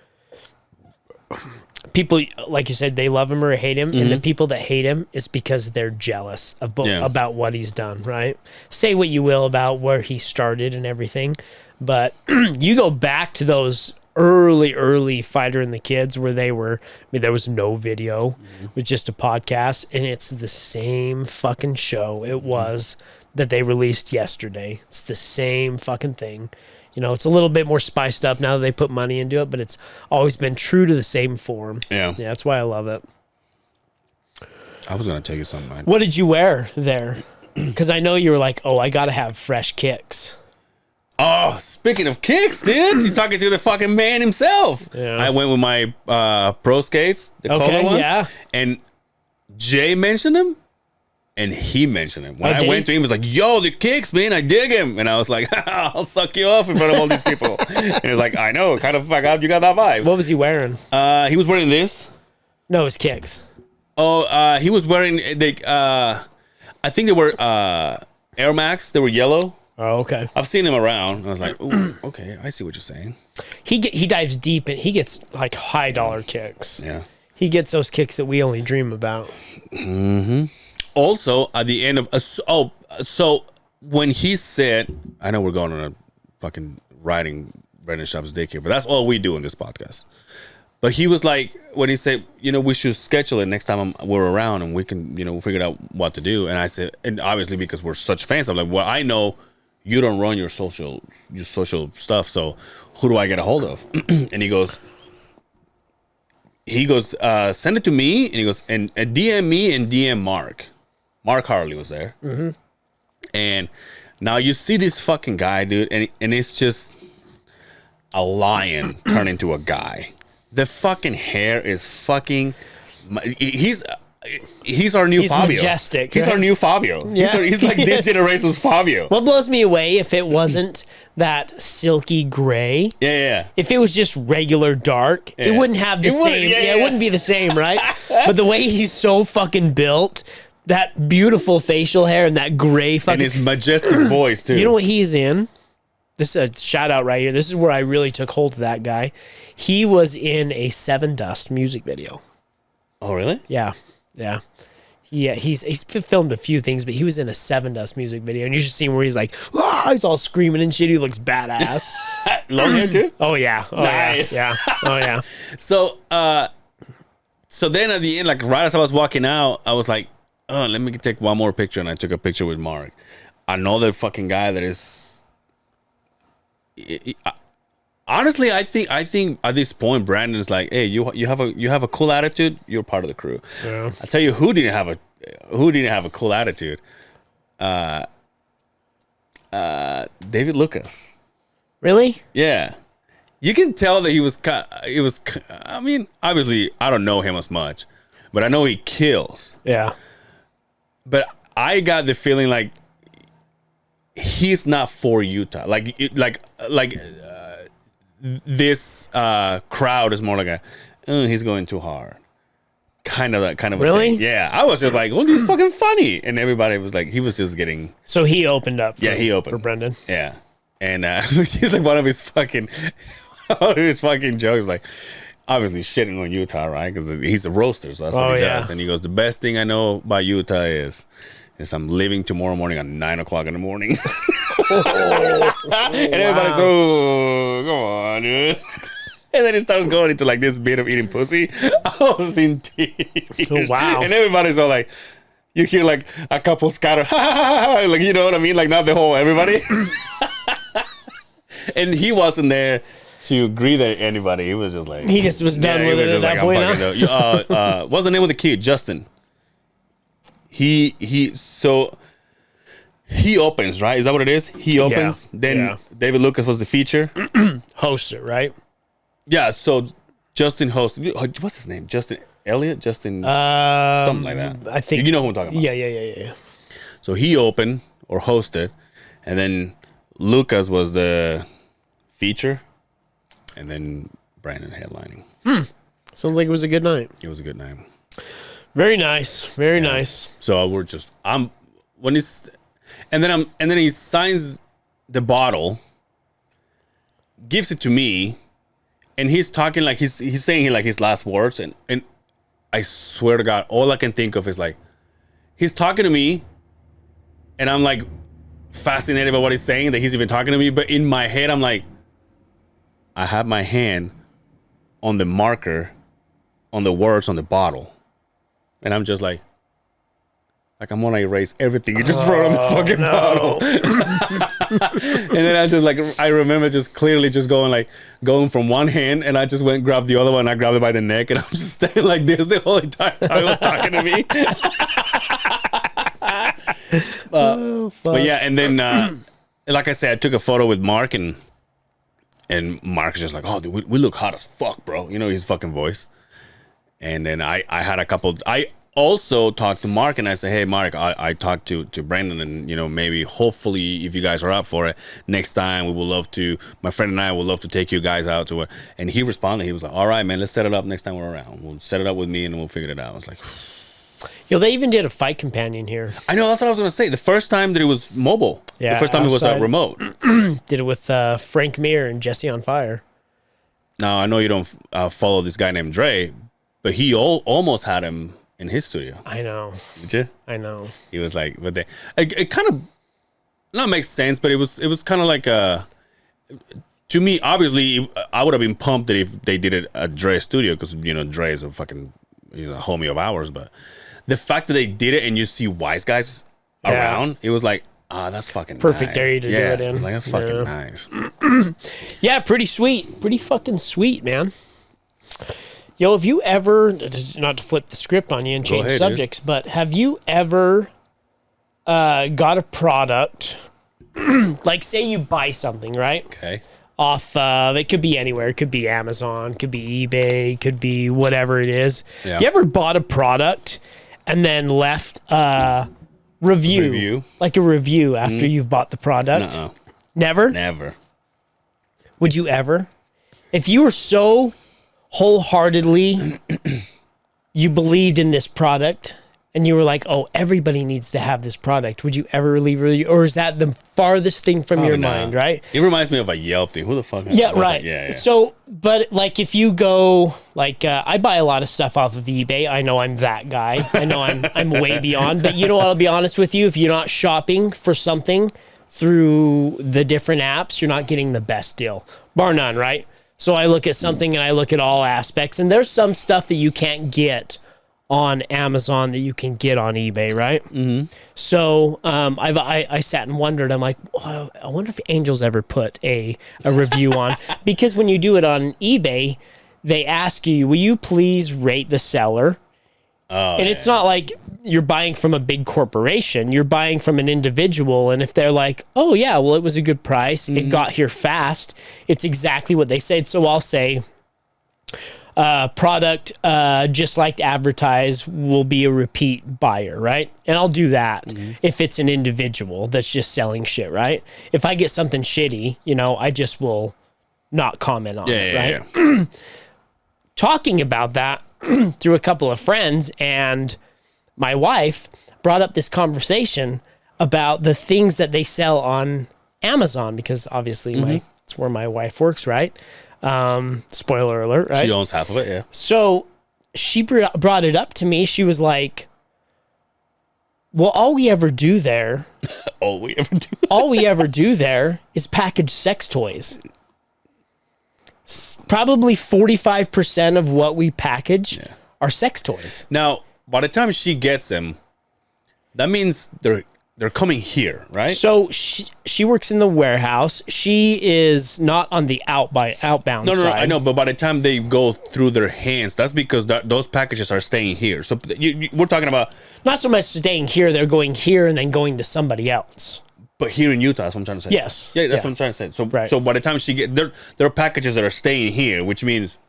People, like you said, they love him or hate him, and the people that hate him is because they're jealous of about what he's done, right? Say what you will about where he started and everything, but you go back to those early Fighter and the Kids where they were, I mean, there was no video, it was just a podcast, and it's the same fucking show it was that they released yesterday. It's the same fucking thing. You know, it's a little bit more spiced up now that they put money into it, but it's always been true to the same form. Yeah. Yeah, that's why I love it. I was going to tell you something. What did you wear there? Because I know you were like, oh, I got to have fresh kicks. Oh, speaking of kicks, dude, you're talking to the fucking man himself. Yeah. I went with my pro skates, the color ones. Yeah. And Jay mentioned them. And he mentioned it. When I went to him, he was like, yo, the kicks, man, I dig him. And I was like, I'll suck you off in front of all these people. And he was like, I know, kind of fuck out, you got that vibe. What was he wearing? He was wearing this. No, his kicks. Oh, he was wearing, I think they were Air Max. They were yellow. Oh, okay. I've seen him around. I was like, ooh, okay, I see what you're saying. He dives deep, and he gets like high dollar kicks. Yeah. He gets those kicks that we only dream about. Mm-hmm. Also, at the end of so when he said, I know we're going on a fucking riding Brendan Schaub's dick here, but that's all we do in this podcast. But he was like, when he said, we should schedule it next time we're around and we can, figure out what to do. And I said, and obviously because we're such fans, I'm like, well, I know you don't run your social stuff, so who do I get a hold of? And he goes, send it to me, and he goes, and DM me and DM Mark. Mark Harley was there. Mm-hmm. And now you see this fucking guy, dude, and it's just a lion turned into a guy. The fucking hair is fucking... He's our new Fabio. He's majestic. He's right? our new Fabio. Yeah. He's like this generation's Fabio. What blows me away, if it wasn't that silky gray, Yeah. if it was just regular dark, it wouldn't have the same. It wouldn't be the same, right? But the way he's so fucking built... That beautiful facial hair and that gray fucking... And his majestic voice, too. You know what he's in? This is a shout out right here. This is where I really took hold of that guy. He was in a Seven Dust music video. Oh, really? Yeah. He's filmed a few things, but he was in a Seven Dust music video. And you should see him where he's like, he's all screaming and shit. He looks badass. Long hair, too? Oh, yeah. Oh, nice. Yeah. Oh, yeah. So then at the end, like right as I was walking out, I was like, oh, let me take one more picture, and I took a picture with Mark. Another fucking guy that is. Honestly, I think at this point, Brandon's like, hey, you have a cool attitude. You're part of the crew. Yeah. I tell you, who didn't have a cool attitude? David Lucas. Really? Yeah. You can tell that he was. I mean, obviously, I don't know him as much, but I know he kills. Yeah. But I got the feeling like he's not for Utah. This crowd is more like he's going too hard. Kind of a really? thing. Yeah. I was just like, oh, he's fucking funny. And everybody was like, he was just getting. So he opened up. He opened. For Brendan. Yeah. And he's like one of his fucking jokes, like, obviously shitting on Utah, right? Because he's a roaster, so that's what he does. And he goes, the best thing I know about Utah is I'm leaving tomorrow morning at 9 o'clock in the morning. And everybody's, oh, come on, dude. And then it starts going into like this bit of eating pussy. I was in tears. Oh, wow. And everybody's all like, you hear like a couple scatter, like, you know what I mean? Like not the whole everybody. And he wasn't there to greet anybody. He was just like, he just was done with it at that point. What's the name of the kid? Justin. He opens, right? Is that what it is? He opens. Then David Lucas was the feature. Hosts it, right? Yeah. So Justin hosts. What's his name? Justin Elliott? Justin something like that. I think you know who I'm talking about. Yeah. So he opened or hosted, and then Lucas was the feature, and then Brandon headlining. Sounds like it was a good night. It was a good night. Very nice. Very nice. So we're just and then he signs the bottle, gives it to me, and he's talking like he's saying like his last words, and I swear to God, all I can think of is like he's talking to me, and I'm like fascinated by what he's saying, that he's even talking to me, but in my head I'm like, I have my hand on the marker on the words on the bottle, and I'm just like I'm gonna erase everything you just wrote on the fucking bottle. And then I remember just clearly just going from one hand, and I just went and grabbed the other one, and I grabbed it by the neck, and I'm just staying like this the whole entire time he was talking to me. But yeah, and then like I said, I took a photo with Mark, and Mark's just like, oh, dude, we look hot as fuck, bro. You know his fucking voice. And then I had a couple. I also talked to Mark, and I said, hey, Mark, I talked to Brandon, and you know, maybe hopefully if you guys are up for it, next time we will love to. My friend and I would love to take you guys out to it. And he responded. He was like, all right, man, let's set it up next time we're around. We'll set it up with me, and we'll figure it out. I was like. Yo, they even did a fight companion here. I know, that's what I was going to say. The first time that it was mobile. Yeah, the first time outside. it was remote. Did it with Frank Mir and Jesse on Fire. Now, I know you don't follow this guy named Dre, but he almost had him in his studio. I know. Did you? I know. He was like, but it kind of not makes sense, but it was kind of like to me, obviously, I would have been pumped that if they did it at Dre's studio, because you know Dre is a fucking homie of ours, but the fact that they did it and you see wise guys around, it was like, that's fucking perfect nice. area to do it in. Like, that's fucking nice. Yeah, pretty sweet. Pretty fucking sweet, man. Yo, have you ever, not to flip the script on you and change subjects, but have you ever got a product, like say you buy something, right? Okay. Off it could be anywhere. It could be Amazon, could be eBay, could be whatever it is. Yeah. You ever bought a product and then left a review? Like a review after you've bought the product? No. Never? Never. Would you ever? If you were so wholeheartedly you believed in this product and you were like, oh, everybody needs to have this product, would you ever leave review? Or is that the farthest thing from your mind, right? It reminds me of a Yelp thing. Who the fuck? Yeah, right. Yeah. So, but like if you go, like I buy a lot of stuff off of eBay. I know I'm that guy. I know I'm way beyond. But you know what? I'll be honest with you. If you're not shopping for something through the different apps, you're not getting the best deal, bar none, right? So I look at something and I look at all aspects, and there's some stuff that you can't get on Amazon that you can get on eBay, right? Mm-hmm. So I sat and wondered. I'm like, oh, I wonder if Angel's ever put a review on, because when you do it on eBay, they ask you, will you please rate the seller? And it's not like you're buying from a big corporation. You're buying from an individual. And if they're like, oh, yeah, well, it was a good price. It got here fast. It's exactly what they said. So I'll say, product just like advertised will be a repeat buyer, right? And I'll do that if it's an individual that's just selling shit, right? If I get something shitty, I just will not comment on it, right? Yeah. Talking about that through a couple of friends, and my wife brought up this conversation about the things that they sell on Amazon, because obviously it's where my wife works, right? Spoiler alert, right? She owns half of it, yeah. So she brought it up to me. She was like, well, all we ever do there is package sex toys. probably 45% of what we package are sex toys. Now, by the time she gets them, that means they're coming here, right? So she works in the warehouse. She is not on the outbound No, side. I know, but by the time they go through their hands, that's because those packages are staying here. So we're talking about Not so much staying here, they're going here and then going to somebody else. but here in Utah, that's what I'm trying to say. Yes. Yeah, that's what I'm trying to say. So Right. so by the time she get there are packages that are staying here, which means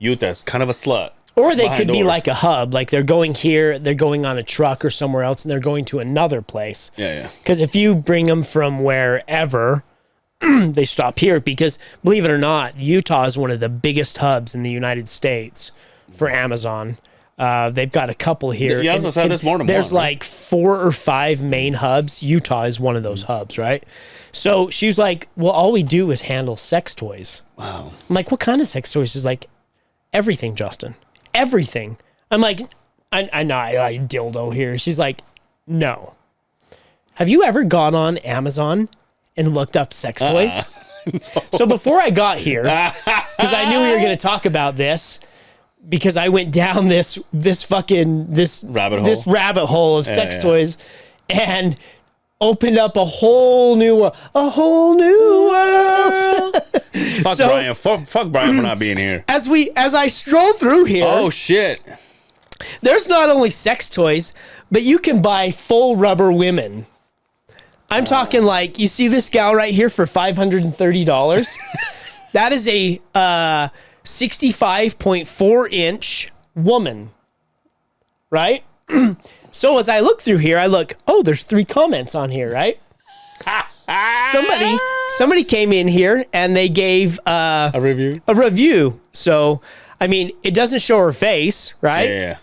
Utah's kind of a slut. Or they behind could be doors. like a hub, like they're going here, they're going on a truck or somewhere else, and they're going to another place. Yeah. Because if you bring them from wherever, they stop here. Because believe it or not, Utah is one of the biggest hubs in the United States for Amazon. They've got a couple here. Yeah, I was gonna say there's more than there's one, right? like 4 or 5 main hubs. Utah is one of those hubs, right? So she was like, well, all we do is handle sex toys. Wow. I'm like, what kind of sex toys? She's like, everything, Justin. Everything. I'm like, I know, I dildo here. She's like, no. Have you ever gone on Amazon and looked up sex toys? So before I got here, because I knew we were going to talk about this, because I went down this rabbit hole of sex toys and opened up a whole new world. Fuck So- Brian. Fuck Brian for not being here. As I stroll through here, Oh shit. there's not only sex toys, but you can buy full rubber women. I'm talking like, you see this gal right here for $530? That is a 65.4 inch woman, right? So as I look through here, there's 3 comments on here, right? Somebody came in here and they gave A review? a review. So, I mean, it doesn't show her face, right? Yeah.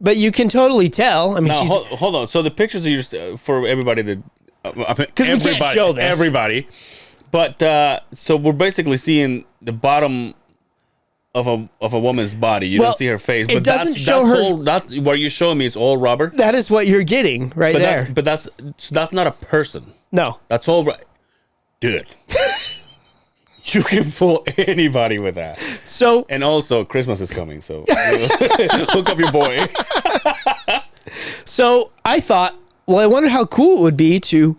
But you can totally tell. I mean, Now, she's hold on. So the pictures are just for everybody that... Because we can't show this. Everybody. But, so we're basically seeing the bottom of a woman's body. You Well, don't see her face. it But doesn't show her- That's what you're showing me is all rubber. that is what you're getting right But there. that's not a person. No. That's all right. Dude. You can fool anybody with that. So And also, Christmas is coming, so hook up your boy. So I thought, well, I wonder how cool it would be to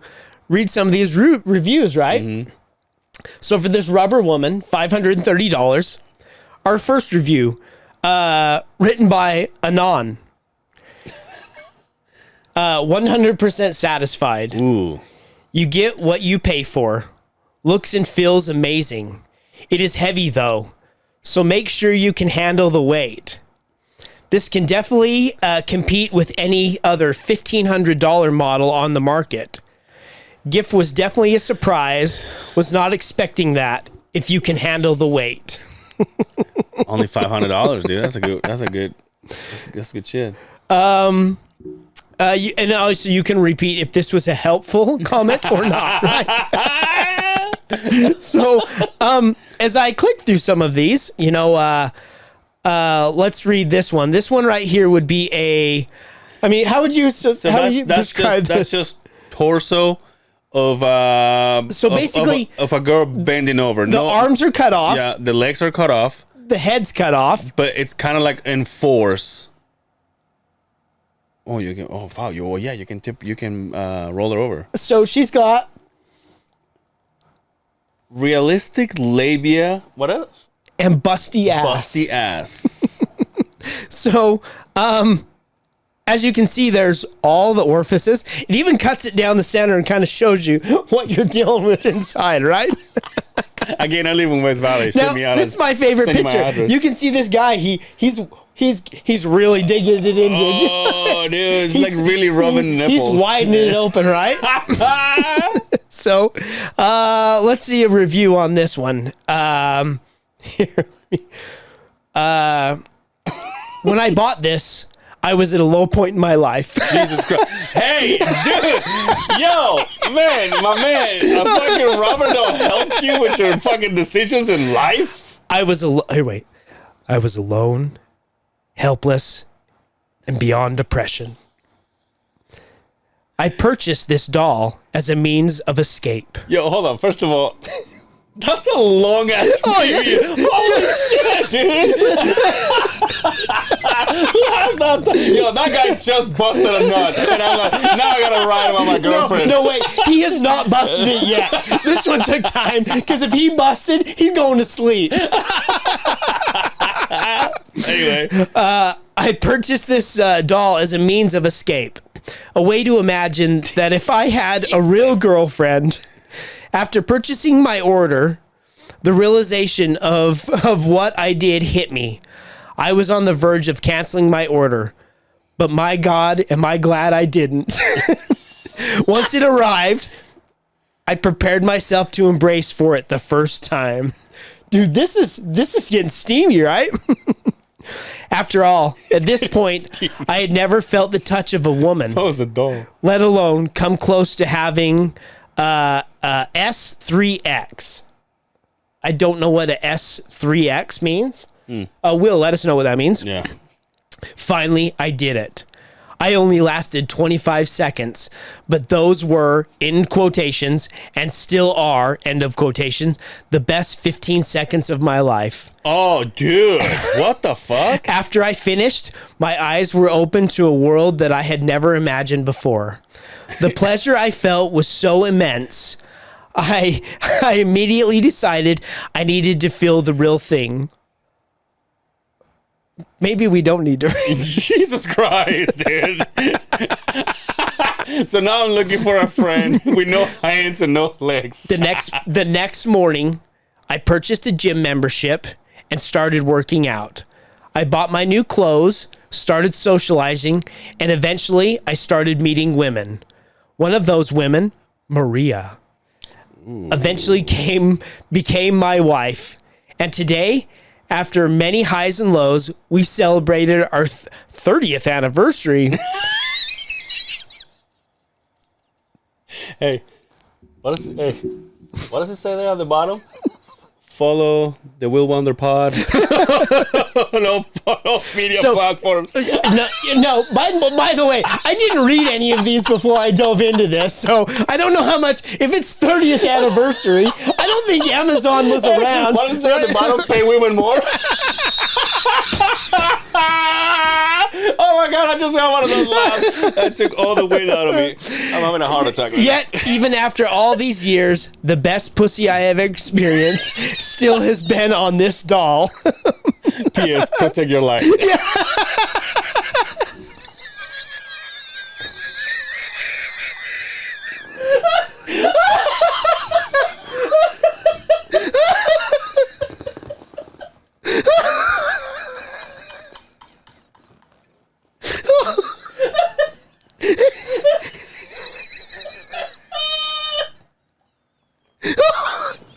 read some of these reviews, right? Mm-hmm. So for this rubber woman, $530. Our first review, written by Anon. 100% satisfied. Ooh. You get what you pay for. Looks and feels amazing. It is heavy though, so make sure you can handle the weight. This can definitely compete with any other $1,500 model on the market. Gift was definitely a surprise. Was not expecting that. If you can handle the weight. Only $500, dude. That's good shit. And also you can repeat if this was a helpful comment or not, right? So, as I click through some of these, let's read this one. This one right here would be how would you describe this? That's just torso of So basically, of a girl bending over. the arms are cut off, Yeah, the legs are cut off, the head's cut off. but it's kind of like in force. Oh, you can. Oh, wow. You can tip. You can roll her over. So she's got Realistic labia. What else? and busty ass. Busty ass. So, as you can see, there's all the orifices. It even cuts it down the center and kind of shows you what you're dealing with inside, right? Again, I live in West Valley. Now, Shoot me out. this is my favorite send you my picture. address. You can see this guy. He's really digging it into. Oh, dude, it's like He's- really rubbing nipples. He's widening it open, right? So, let's see a review on this one. Here. When I bought this, I was at a low point in my life. Jesus Christ. Hey, dude. Yo, man, my man. A fucking Robert don't help you with your fucking decisions in life? I was I was alone, helpless, and beyond depression. I purchased this doll as a means of escape. Yo, hold on. First of all, That's a long ass period. Holy shit, dude. Yo, that guy just busted a nut. And I'm like, now I gotta ride about my girlfriend. No, wait. He has not busted it yet. This one took time, because if he busted, he's going to sleep. Anyway. I purchased this doll as a means of escape. A way to imagine that if I had a real girlfriend, after purchasing my order, the realization of what I did hit me. I was on the verge of canceling my order, but my God, am I glad I didn't. Once it arrived, I prepared myself to embrace for it the first time. Dude, this is getting steamy, right? After all, at this point, I had never felt the touch of a woman. So is the doll. Let alone come close to having S3X. I don't know what a S3X means. Will, let us know what that means. Yeah. Finally, I did it. I only lasted 25 seconds, but those were, in quotations, and still are, end of quotations, the best 15 seconds of my life. Oh, dude. What the fuck? After I finished, my eyes were open to a world that I had never imagined before. The pleasure I felt was so immense, I immediately decided I needed to feel the real thing. Maybe we don't need to. Jesus Christ, dude. So now I'm looking for a friend with no hands and no legs. The next morning, I purchased a gym membership and started working out. I bought my new clothes, started socializing, and eventually I started meeting women. One of those women, Maria, eventually became my wife. And today, after many highs and lows, we celebrated our 30th anniversary. Hey, what does it say there at the bottom? Follow the Will Wonder Pod. No media platforms. No. By the way, I didn't read any of these before I dove into this, so I don't know how much. If it's 30th anniversary, I don't think Amazon was around. What does it say at the bottom? Pay women more. Oh my God! I just got one of those laughs that took all the wind out of me. I'm having a heart attack. Right Yet, even after all these years, the best pussy I ever experienced still has been on this doll. P.S. Protect your life. Yeah.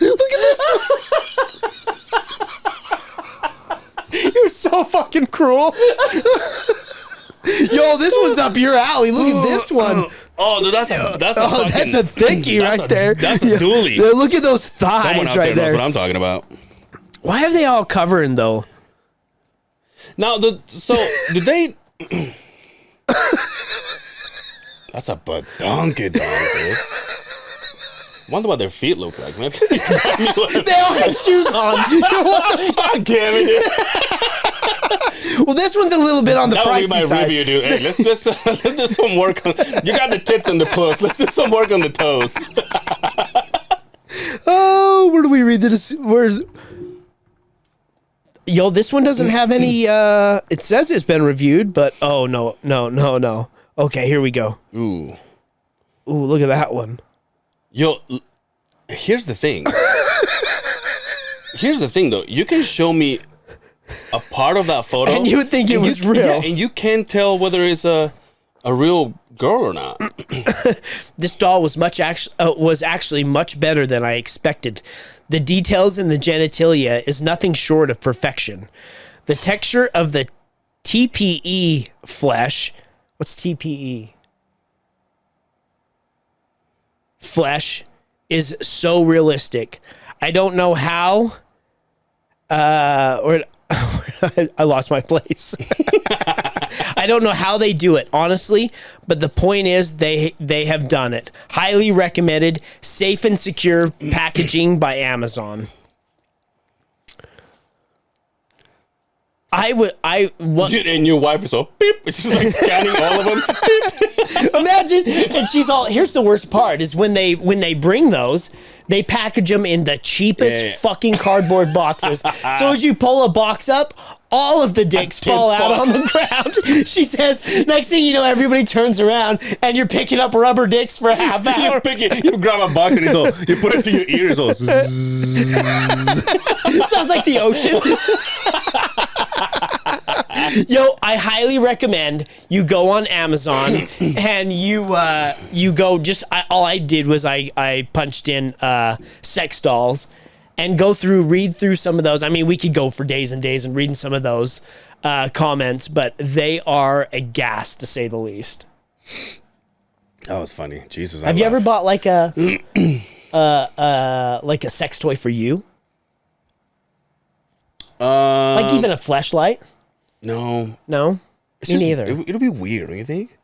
Look at this one. You're so fucking cruel. Yo, this one's up your alley. Look at this one. Oh, dude, that's a thickie right there. That's a dually. Yeah, look at those thighs. Someone out right there knows what I'm talking about. Why are they all covering though? Now, did they? That's a badonkadonk, dude. Wonder what their feet look like. Maybe they all have shoes on. God damn it! Well, this one's a little bit on the pricey side. That would be my review, dude. Hey, let's do some work on. You got the tits and the puss. Let's do some work on the toes. Oh, where do we read this? Where's? Yo, this one doesn't have any. It says it's been reviewed, but oh no. Okay, here we go. Ooh, look at that one. Yo, here's the thing. Though. You can show me a part of that photo, and you would think it was real. Yeah, and you can't tell whether it's a real girl or not. This doll was actually much better than I expected. The details in the genitalia is nothing short of perfection. The texture of the TPE flesh. What's TPE? Flesh is so realistic. I don't know how. I lost my place. I don't know how they do it, honestly, but the point is they have done it. Highly recommended, safe and secure packaging by Amazon. Dude, and your wife is all beep. It's just like scanning all of them. Imagine, and she's all. Here's the worst part: is when they bring those, they package them in the cheapest fucking cardboard boxes. So as you pull a box up, all of the dicks fall out on the ground. She says, next thing you know, everybody turns around and you're picking up rubber dicks for a half hour. You grab a box and you put it to your ears. Sounds like the ocean. Yo, I highly recommend you go on Amazon and you go just. All I did was I punched in sex dolls and read through some of those. I mean, we could go for days and days and reading some of those comments, but they are a gas to say the least. That was funny. Jesus, have you ever bought like a like a sex toy for you? Like even a fleshlight? No. Me neither. It'll be weird, don't you think?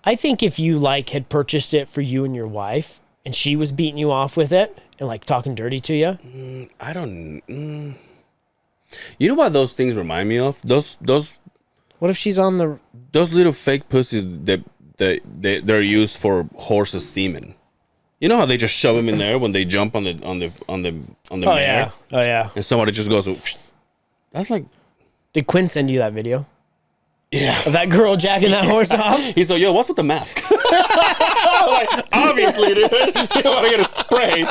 I think if you had purchased it for you and your wife, and she was beating you off with it and talking dirty to you. I don't. You know what those things remind me of? Those. What if she's on the? Those little fake pussies that they're used for horses' semen. You know how they just shove them in there when they jump on the mare? Yeah. Oh yeah. And somebody just goes. That's like. Did Quinn send you that video? Yeah. Of that girl jacking that horse off? He's like, yo, what's with the mask? Like, obviously, dude. You don't want to get a spray.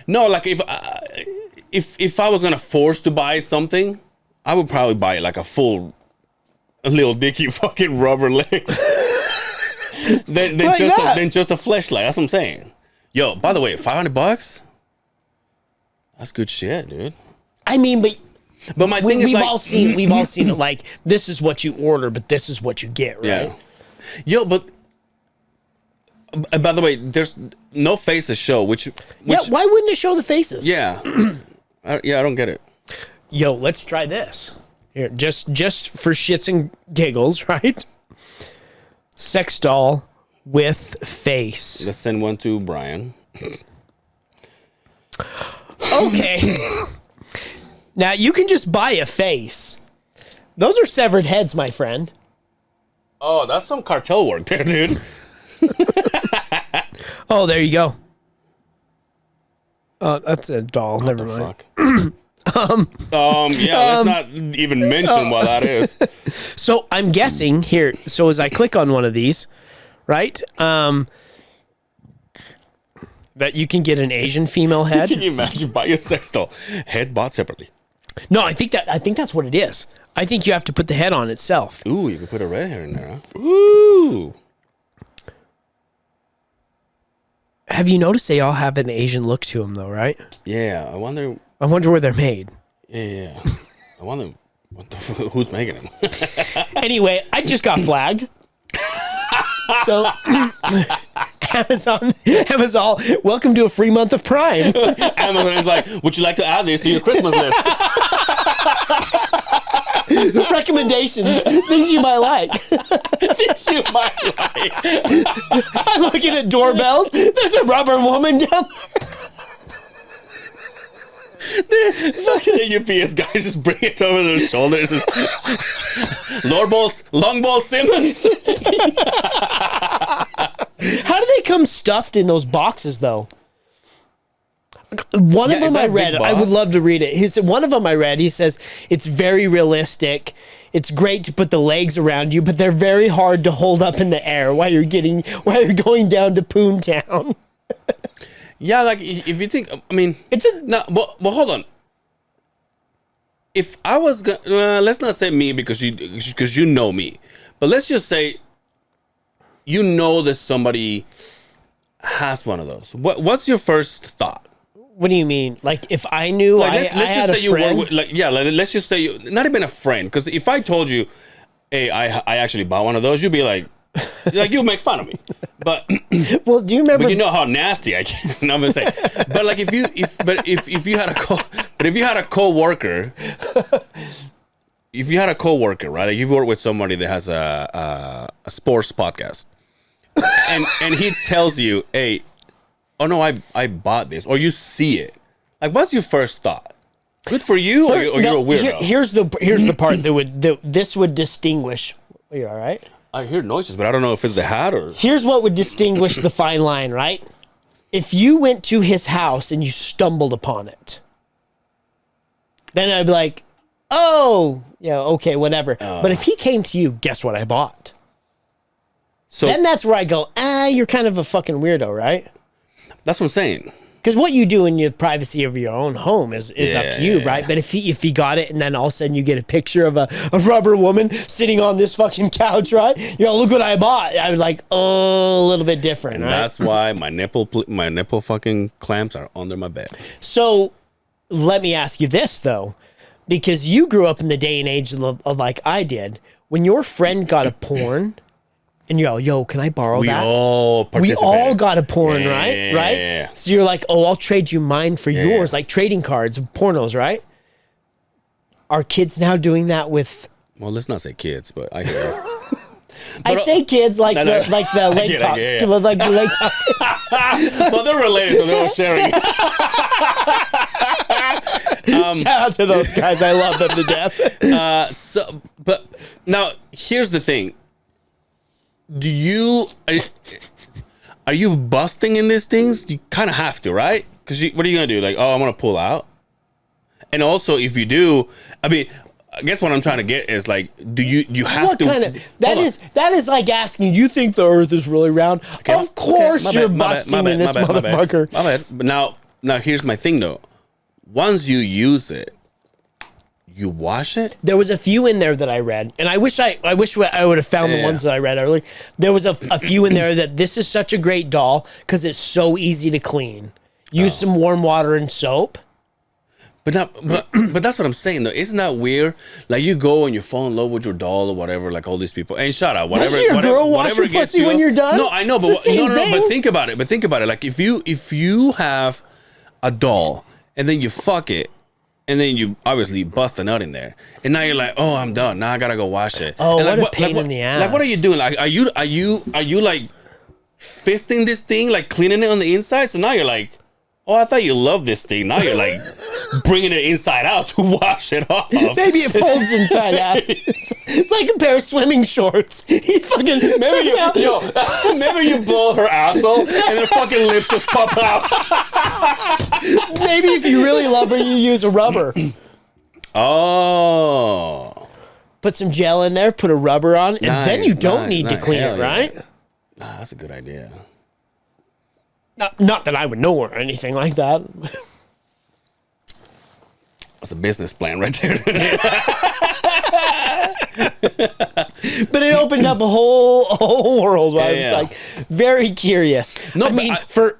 No, like if I was gonna force to buy something, I would probably buy like a little dicky fucking rubber legs. than just a fleshlight. That's what I'm saying. Yo, by the way, $500? That's good shit, dude. I mean, but my thing is we've all seen it. Like, this is what you order, but this is what you get, right? Yeah. Yo, but by the way, there's no faces show. Which yeah, why wouldn't it show the faces? Yeah, I don't get it. Yo, let's try this here, just for shits and giggles, right? Sex doll with face. Let's send one to Brian. Okay. Now, you can just buy a face. Those are severed heads, my friend. Oh, that's some cartel work there, dude. Oh, there you go. Oh, that's a doll. Never mind. Let's not even mention what that is. So, I'm guessing here. So, as I click on one of these, right? That you can get an Asian female head. Can you imagine buy a sex doll head bought separately? No, I think that's what it is. I think you have to put the head on itself. Ooh, you can put a red hair in there, huh? Ooh. Have you noticed they all have an Asian look to them, though, right? Yeah, I wonder where they're made. Yeah. I wonder who's making them. Anyway, I just got flagged. So, Amazon, welcome to a free month of Prime. Amazon is like, would you like to add this to your Christmas list? Recommendations, things you might like. Things you might like. I'm looking at doorbells. There's a rubber woman down there. The UPS guys just bring it over their shoulders. Long ball Simmons. How do they come stuffed in those boxes, though? One of them I read. I would love to read it. One of them I read. He says it's very realistic. It's great to put the legs around you, but they're very hard to hold up in the air while you're going down to Poontown. Yeah, like if you think, I mean, well, hold on. If I was gonna, let's not say me because you know me, but let's just say, you know that somebody has one of those. What's your first thought? What do you mean? Like if I knew let's had just say a friend? Let's just say not even a friend. Because if I told you, hey, I actually bought one of those, you'd be like you'll make fun of me. But well, do you remember? But you know how nasty I can. No, I'm gonna say. But like if you had a coworker if you had a coworker, right? Like you've worked with somebody that has a sports podcast, and he tells you, "Hey, oh no, I bought this," or you see it. Like, what's your first thought? Good for you, or you're a weirdo. Here's the part that this would distinguish. Are you all right? I hear noises, but I don't know if it's the hat or. Here's what would distinguish the fine line, right? If you went to his house and you stumbled upon it, then I'd be like, oh, yeah, okay, whatever. But if he came to you, guess what I bought? So then that's where I go, you're kind of a fucking weirdo, right? That's what I'm saying. Because what you do in the privacy of your own home is up to you, right? But if he got it and then all of a sudden you get a picture of a rubber woman sitting on this fucking couch, right? You're like, look what I bought. I was like, oh, a little bit different, and right? That's why my nipple fucking clamps are under my bed. So let me ask you this, though. Because you grew up in the day and age of like I did. When your friend got a porn... And you go, yo, can I borrow that? We all got a porn, right? Right? Yeah. So you're like, oh, I'll trade you mine for yours, like trading cards of pornos, right? Are kids now doing that with? Well, let's not say kids, but I hear it. I say kids like the late talk, like the late talk. Well, they're related, so they're all sharing. Shout out to those guys. I love them to death. But now here's the thing. Are you busting in these things? You kind of have to, right? Because what are you gonna do? Like, oh, I'm gonna pull out. And also, if you do, I mean, I guess what I'm trying to get is like, do you have what to? What kind of that is like asking? You think the Earth is really round? Okay, of course, you're busting in this motherfucker. My bad. But now here's my thing though. Once you use it. You wash it? There was a few in there that I read, and I wish I would have found the ones that I read earlier. There was a few in there that this is such a great doll because it's so easy to clean. Use some warm water and soap. But that's what I'm saying though. Isn't that weird? Like you go and you fall in love with your doll or whatever. Like all these people. And shut up. Whatever. Your girl wash your pussy when you're done. No, I know, but no. But think about it. Like if you have a doll and then you fuck it. And then you obviously bust a nut in there, and now you're like, "Oh, I'm done. Now I gotta go wash it." Oh, and what a pain in the ass! Like, what are you doing? Like, are you like fisting this thing, like cleaning it on the inside? So now you're like, "Oh, I thought you loved this thing." Now you're like bringing it inside out to wash it off. Maybe it folds inside out. It's like a pair of swimming shorts. He fucking remember you blow her asshole and her fucking lips just pop out. Maybe if you really love her, you use a rubber. Oh. Put some gel in there, put a rubber on, and then you don't need to clean it, right? Nah, that's a good idea. Not that I would know or anything like that. That's a business plan right there. But it opened up a whole world. Where I was like very curious. No, I mean, for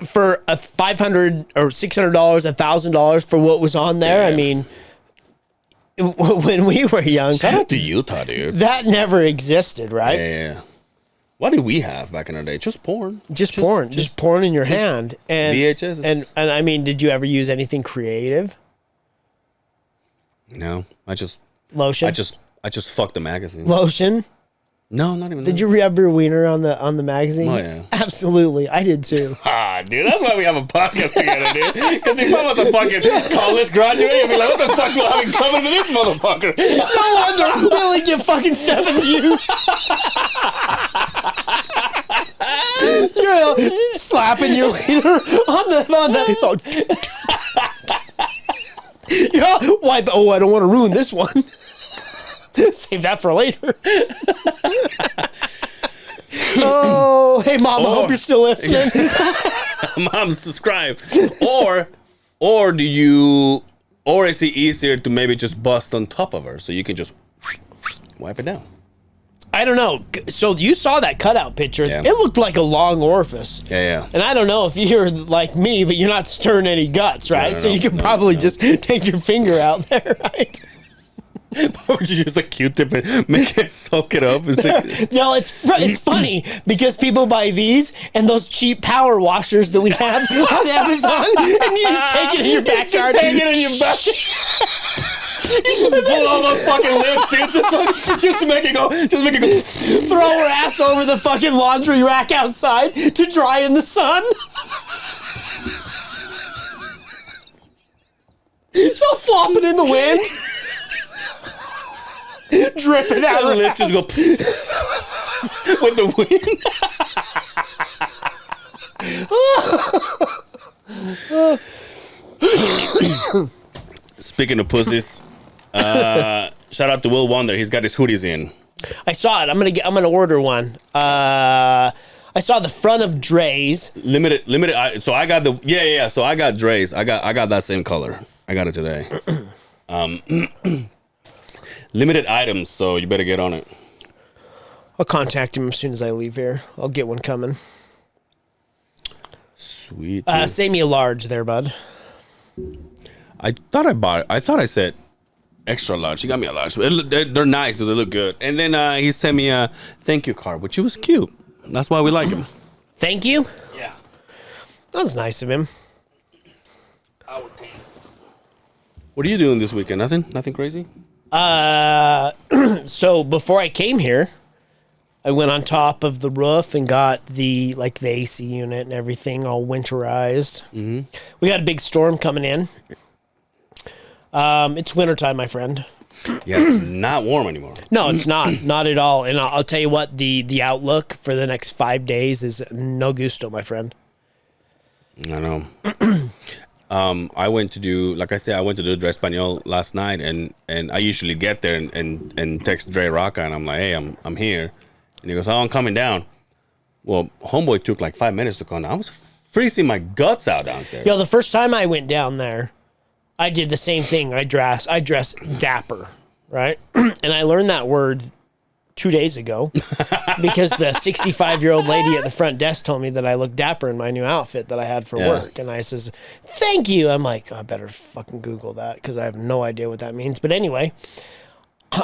a $500 or $600, $1,000 for what was on there. I mean, when we were young, shout out to Utah, dude. That never existed, right? Yeah. What did we have back in our day? Just porn. Just porn in your hand. And VHS. And I mean, did you ever use anything creative? No, lotion. I just fucked the magazine. Lotion. No, not even. Did you rub your wiener on the magazine? Oh yeah, absolutely. I did too. Dude, that's why we have a podcast together, dude. Because if I was a fucking college graduate, I'd be like, what the fuck do I have in common with this motherfucker? No wonder we only get fucking 7 views. You're slapping your wiener on the. It's all. Why? Oh, I don't want to ruin this one. Save that for later. Oh, hey, Mom, I hope you're still listening. Mom, subscribe. Or do you? Or is it easier to maybe just bust on top of her so you can just wipe it down? I don't know. So you saw that cutout picture. Yeah. It looked like a long orifice. Yeah. And I don't know if you're like me, but you're not stirring any guts, right? So you could probably just take your finger out there, right? Or would you use a Q-tip and make it soak it up? No, it's funny because people buy these and those cheap power washers that we have on Amazon, and you just take it in your backyard. Just hang it in your backyard. just pull all those fucking lips, dude. Just to make it go. Just make it go. Throw her ass over the fucking laundry rack outside to dry in the sun. So flopping in the wind. Dripping out. The lips just go with the wind. Speaking of pussies, shout out to Will Wonder. He's got his hoodies in. I saw it. I'm gonna order one. I saw the front of Dre's. Limited. So I got the So I got Dre's. I got that same color. I got it today. Limited items, so you better get on it. I'll contact him as soon as I leave here. I'll get one coming. Sweet. Save me a large there, bud. I thought I bought it. I thought I said extra large. He got me a large. They're nice, so they look good. And then he sent me a thank you card, which was cute. That's why we like him. Thank you? Yeah. That was nice of him. What are you doing this weekend? Nothing crazy? So before I came here, I went on top of the roof and got the AC unit and everything all winterized. Mm-hmm. We got a big storm coming in. It's wintertime, my friend. Yeah, it's not warm anymore. No, it's not at all. And I'll tell you what, the outlook for the next 5 days is no gusto, my friend. I know. I went to do Dre Español last night, and I usually get there and text Dre Rocca, and I'm like, hey, I'm here. And he goes, oh, I'm coming down. Well, homeboy took like 5 minutes to come down. I was freezing my guts out downstairs. Yo, the first time I went down there, I did the same thing. I dress dapper, right? And I learned that word 2 days ago because the 65-year-old lady at the front desk told me that I looked dapper in my new outfit that I had for work. And I says, thank you. I'm like, oh, I better fucking Google that because I have no idea what that means. But anyway,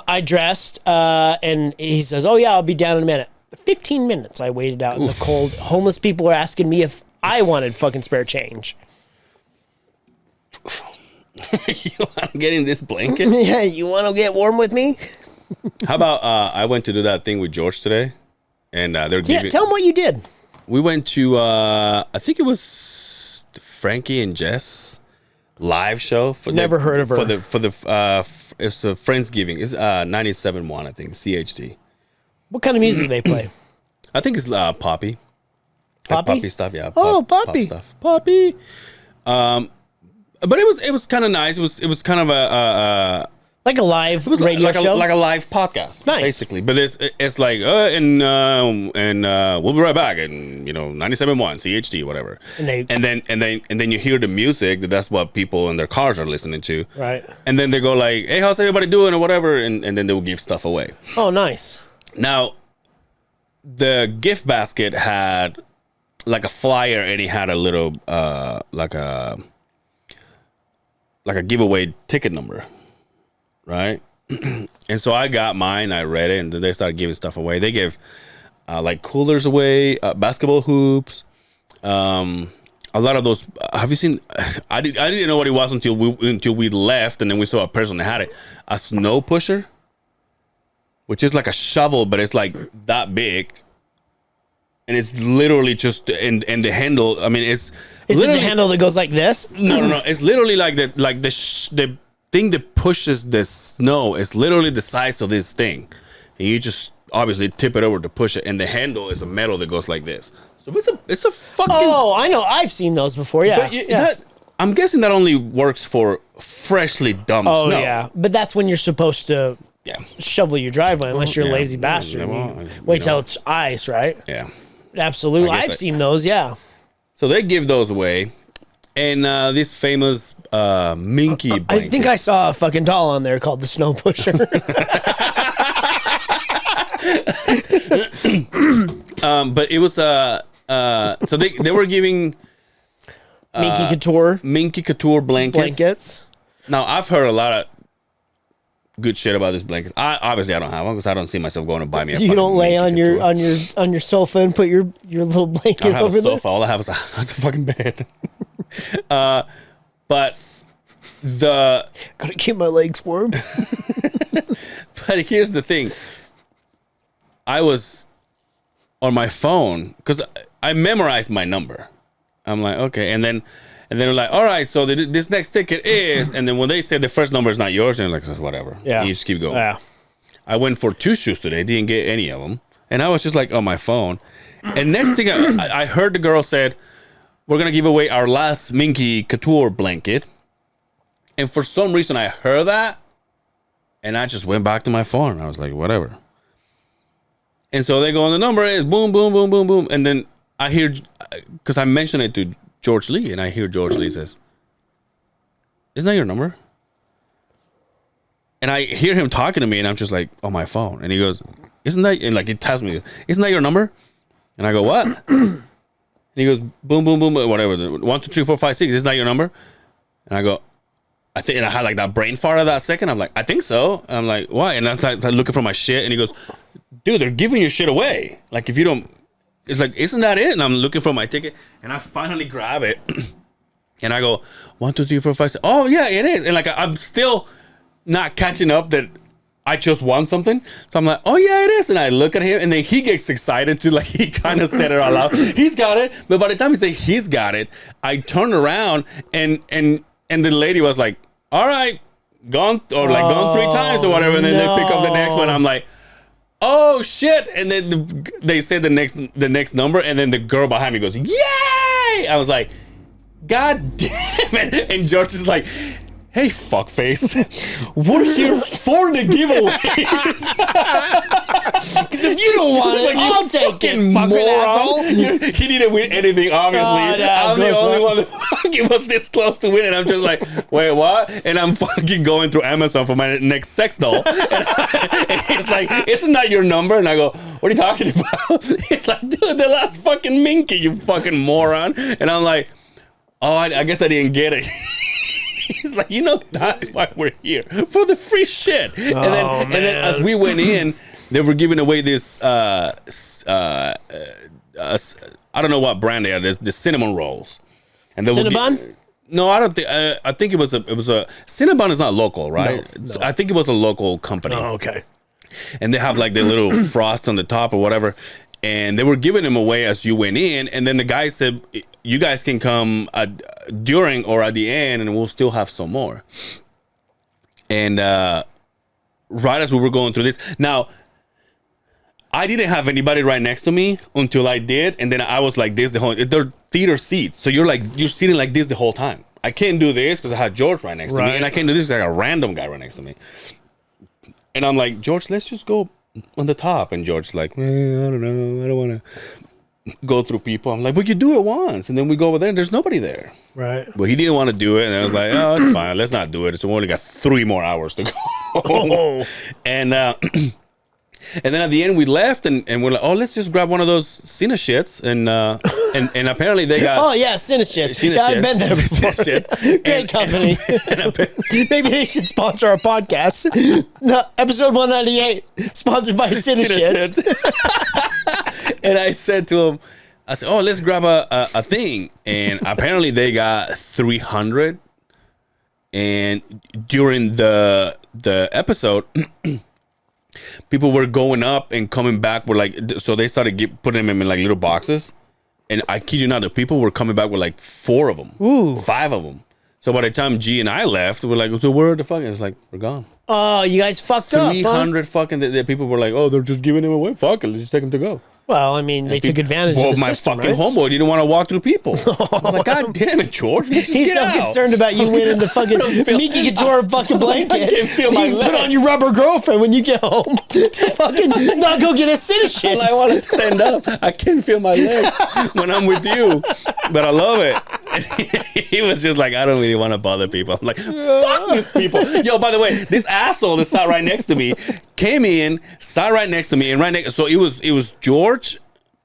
I dressed and he says, oh, yeah, I'll be down in a minute. 15 minutes I waited out in the cold. Homeless people are asking me if I wanted fucking spare change. You want to get in this blanket? Yeah, you want to get warm with me? How about I went to do that thing with George today, and they're giving. Yeah, tell them what you did. We went to I think it was Frankie and Jess live show. Never heard of her. For the it's a Friendsgiving. It's 97.1 I think CHD. What kind of music they play? I think it's poppy. Like poppy stuff, yeah. Oh, poppy. Pop stuff. Poppy. But it was kind of nice. It was kind of a like a live radio show, like a live podcast, nice, basically. But it's like and we'll be right back, and 97.1 CHD, whatever. And then you hear the music. That's what people in their cars are listening to, right? And then they go like, "Hey, how's everybody doing?" or whatever, and then they'll give stuff away. Oh, nice. Now, the gift basket had like a flyer, and it had a little like a giveaway ticket number. Right. And so I got mine. I read it, and then they started giving stuff away. They gave like coolers away, basketball hoops, a lot of those. Have you seen? I didn't know what it was until we left, and then we saw a person that had it. A snow pusher, which is like a shovel, but it's like that big, and it's literally just and the handle. I mean, is it the handle that goes like this? No. It's literally like the thing that pushes the snow is literally the size of this thing, and you just obviously tip it over to push it, and the handle is a metal that goes like this. So it's a fucking. Oh, I know. I've seen those before. Yeah, That, I'm guessing that only works for freshly dumped snow. Oh yeah, but that's when you're supposed to shovel your driveway, unless you're a lazy bastard. Wait till it's ice, right? Yeah, absolutely. I've seen those. Yeah. So they give those away. And this famous Minky blanket. I think I saw a fucking doll on there called the Snow Pusher. But it was so they were giving Minky Couture blankets. Now I've heard a lot of good shit about this blanket. I don't have one because I don't see myself going to buy me a. You don't lay on your sofa and put your little blanket over there. I don't have a sofa. All I have is a fucking bed. But Gotta keep my legs warm. But here's the thing. I was on my phone because I memorized my number. I'm like, okay. And then they're like, all right, so this next ticket is, and then when they say the first number is not yours, and like, whatever. Yeah. You just keep going. Yeah. I went for 2 shoes today. Didn't get any of them. And I was just like on my phone. And next thing I heard the girl said, we're going to give away our last Minky Couture blanket. And for some reason I heard that. And I just went back to my phone. I was like, whatever. And so they go, and the number is boom, boom, boom, boom, boom. And then I hear, because I mentioned it to George Lee, and I hear George Lee says, isn't that your number? And I hear him talking to me, and I'm just like, on my phone. And he goes, isn't that, and like he tells me, isn't that your number? And I go, what? And he goes, boom, boom, boom, whatever. 1, 2, 3, 4, 5, 6. Isn't that your number? And I go, I think, and I had like that brain fart at that second. I'm like, I think so. And I'm like, why? And I'm like looking for my shit, and he goes, dude, they're giving your shit away. Like, if you don't, it's like, isn't that it? And I'm looking for my ticket, and I finally grab it, and I go, 1, 2, 3, 4, 5, 6. Oh yeah, it is. And like, I'm still not catching up that I just won something. So I'm like, oh yeah, it is. And I look at him, and then he gets excited too. Like, he kind of said it out loud. He's got it. But by the time he said he's got it, I turn around, and the lady was like, all right, gone 3 times or whatever. And then they pick up the next one. I'm like, oh shit. And then they say the next number, and then the girl behind me goes, yay. I was like, god damn it. And George is like, hey, fuckface, we're here for the giveaways. Because if you don't want it, I'll take it, fucking asshole. He didn't win anything, obviously. I'm the only one that fucking was this close to winning. I'm just like, wait, what? And I'm fucking going through Amazon for my next sex doll. And he's like, isn't that your number? And I go, what are you talking about? He's like, dude, the last fucking Minky, you fucking moron. And I'm like, oh, I guess I didn't get it. He's like, that's why we're here, for the free shit. And then as we went in, they were giving away this I don't know what brand they are. The cinnamon rolls. And they Cinnabon? No, I don't think. I think it was a Cinnabon is not local, right? No. I think it was a local company. Oh, okay. And they have like the little frost on the top or whatever. And they were giving them away as you went in. And then the guy said, you guys can come during or at the end, and we'll still have some more. And right as we were going through this. Now, I didn't have anybody right next to me until I did. And then I was like this the whole, they're theater seats. So you're sitting like this the whole time. I can't do this because I had George right next to me. And I can't do this because I got a random guy right next to me. And I'm like, George, let's just go on the top. And George's like, I don't know, I don't want to go through people. I'm like, but you do it once, and then we go over there and there's nobody there. Right. But he didn't want to do it, and I was like, oh, it's fine, let's not do it. So we only got 3 more hours to go. Oh. And then at the end we left, and we're like, oh, let's just grab one of those Cine shits, and apparently they got Oh yeah, Cineshits. Yeah, I've been there before. Great company. Maybe they should sponsor our podcast. No, episode 198, sponsored by Cineshits. And I said to him, I said, oh, let's grab a thing. And apparently they got 300. And during the episode, people were going up and coming back with like, so they started putting them in like little boxes. And I kid you not, the people were coming back with like 4 of them. Ooh. 5 of them. So by the time G and I left, we're like, so where the fuck? And it's like, we're gone. Oh, you guys fucked up. 300 fucking, the people were like, oh, they're just giving them away. Fuck it, let's just take them to go. Well, I mean, they took advantage of the my system, fucking right? homeboy didn't want to walk through people. I was like, God damn it, George. He's so concerned about you winning the fucking Minky Couture fucking blanket. I can't feel my you put legs. on your rubber girlfriend when you get home to fucking not go get a Cineshits. I want to stand up. I can't feel my legs when I'm with you, but I love it. He was just like, I don't really want to bother people. I'm like, fuck these people. Yo, by the way, this asshole that sat right next to me came in, sat right next to me, and so it was George.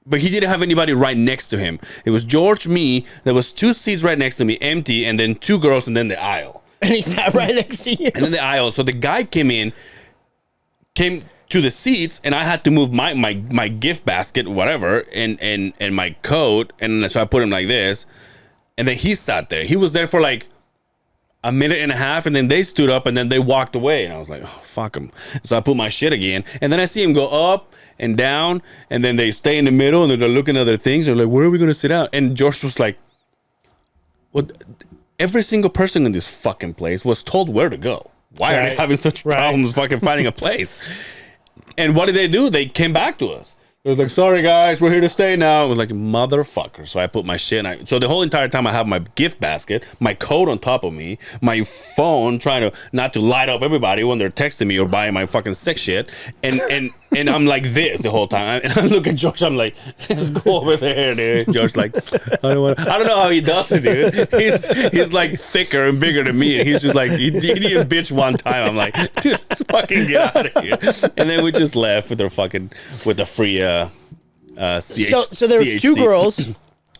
But he didn't have anybody right next to him. It was George, me. There was 2 seats right next to me, empty, and then 2 girls, and then the aisle. And he sat right next to you. And then the aisle. So the guy came to the seats, and I had to move my gift basket, whatever, and my coat, and so I put him like this. And then he sat there. He was there for like a minute and a half, and then they stood up, and then they walked away, and I was like, oh, fuck them. So I put my shit again, and then I see them go up and down, and then they stay in the middle, and they're looking at their things. They're like, where are we gonna sit down? And George was like, what? Every single person in this fucking place was told where to go. Why are they having such problems fucking finding a place? And what did they do? They came back to us. It was like, sorry guys, we're here to stay now. It was like, motherfucker. So I put my shit in. So the whole entire time I have my gift basket, my coat on top of me, my phone trying to not to light up everybody when they're texting me or buying my fucking sick shit. And I'm like this the whole time. And I look at George, I'm like, let's go over there, dude. George's like, I don't know how he does it, dude. He's like thicker and bigger than me. And he's just like, he didn't bitch one time. I'm like, dude, let's fucking get out of here. And then we just left with the free so there was two girls, two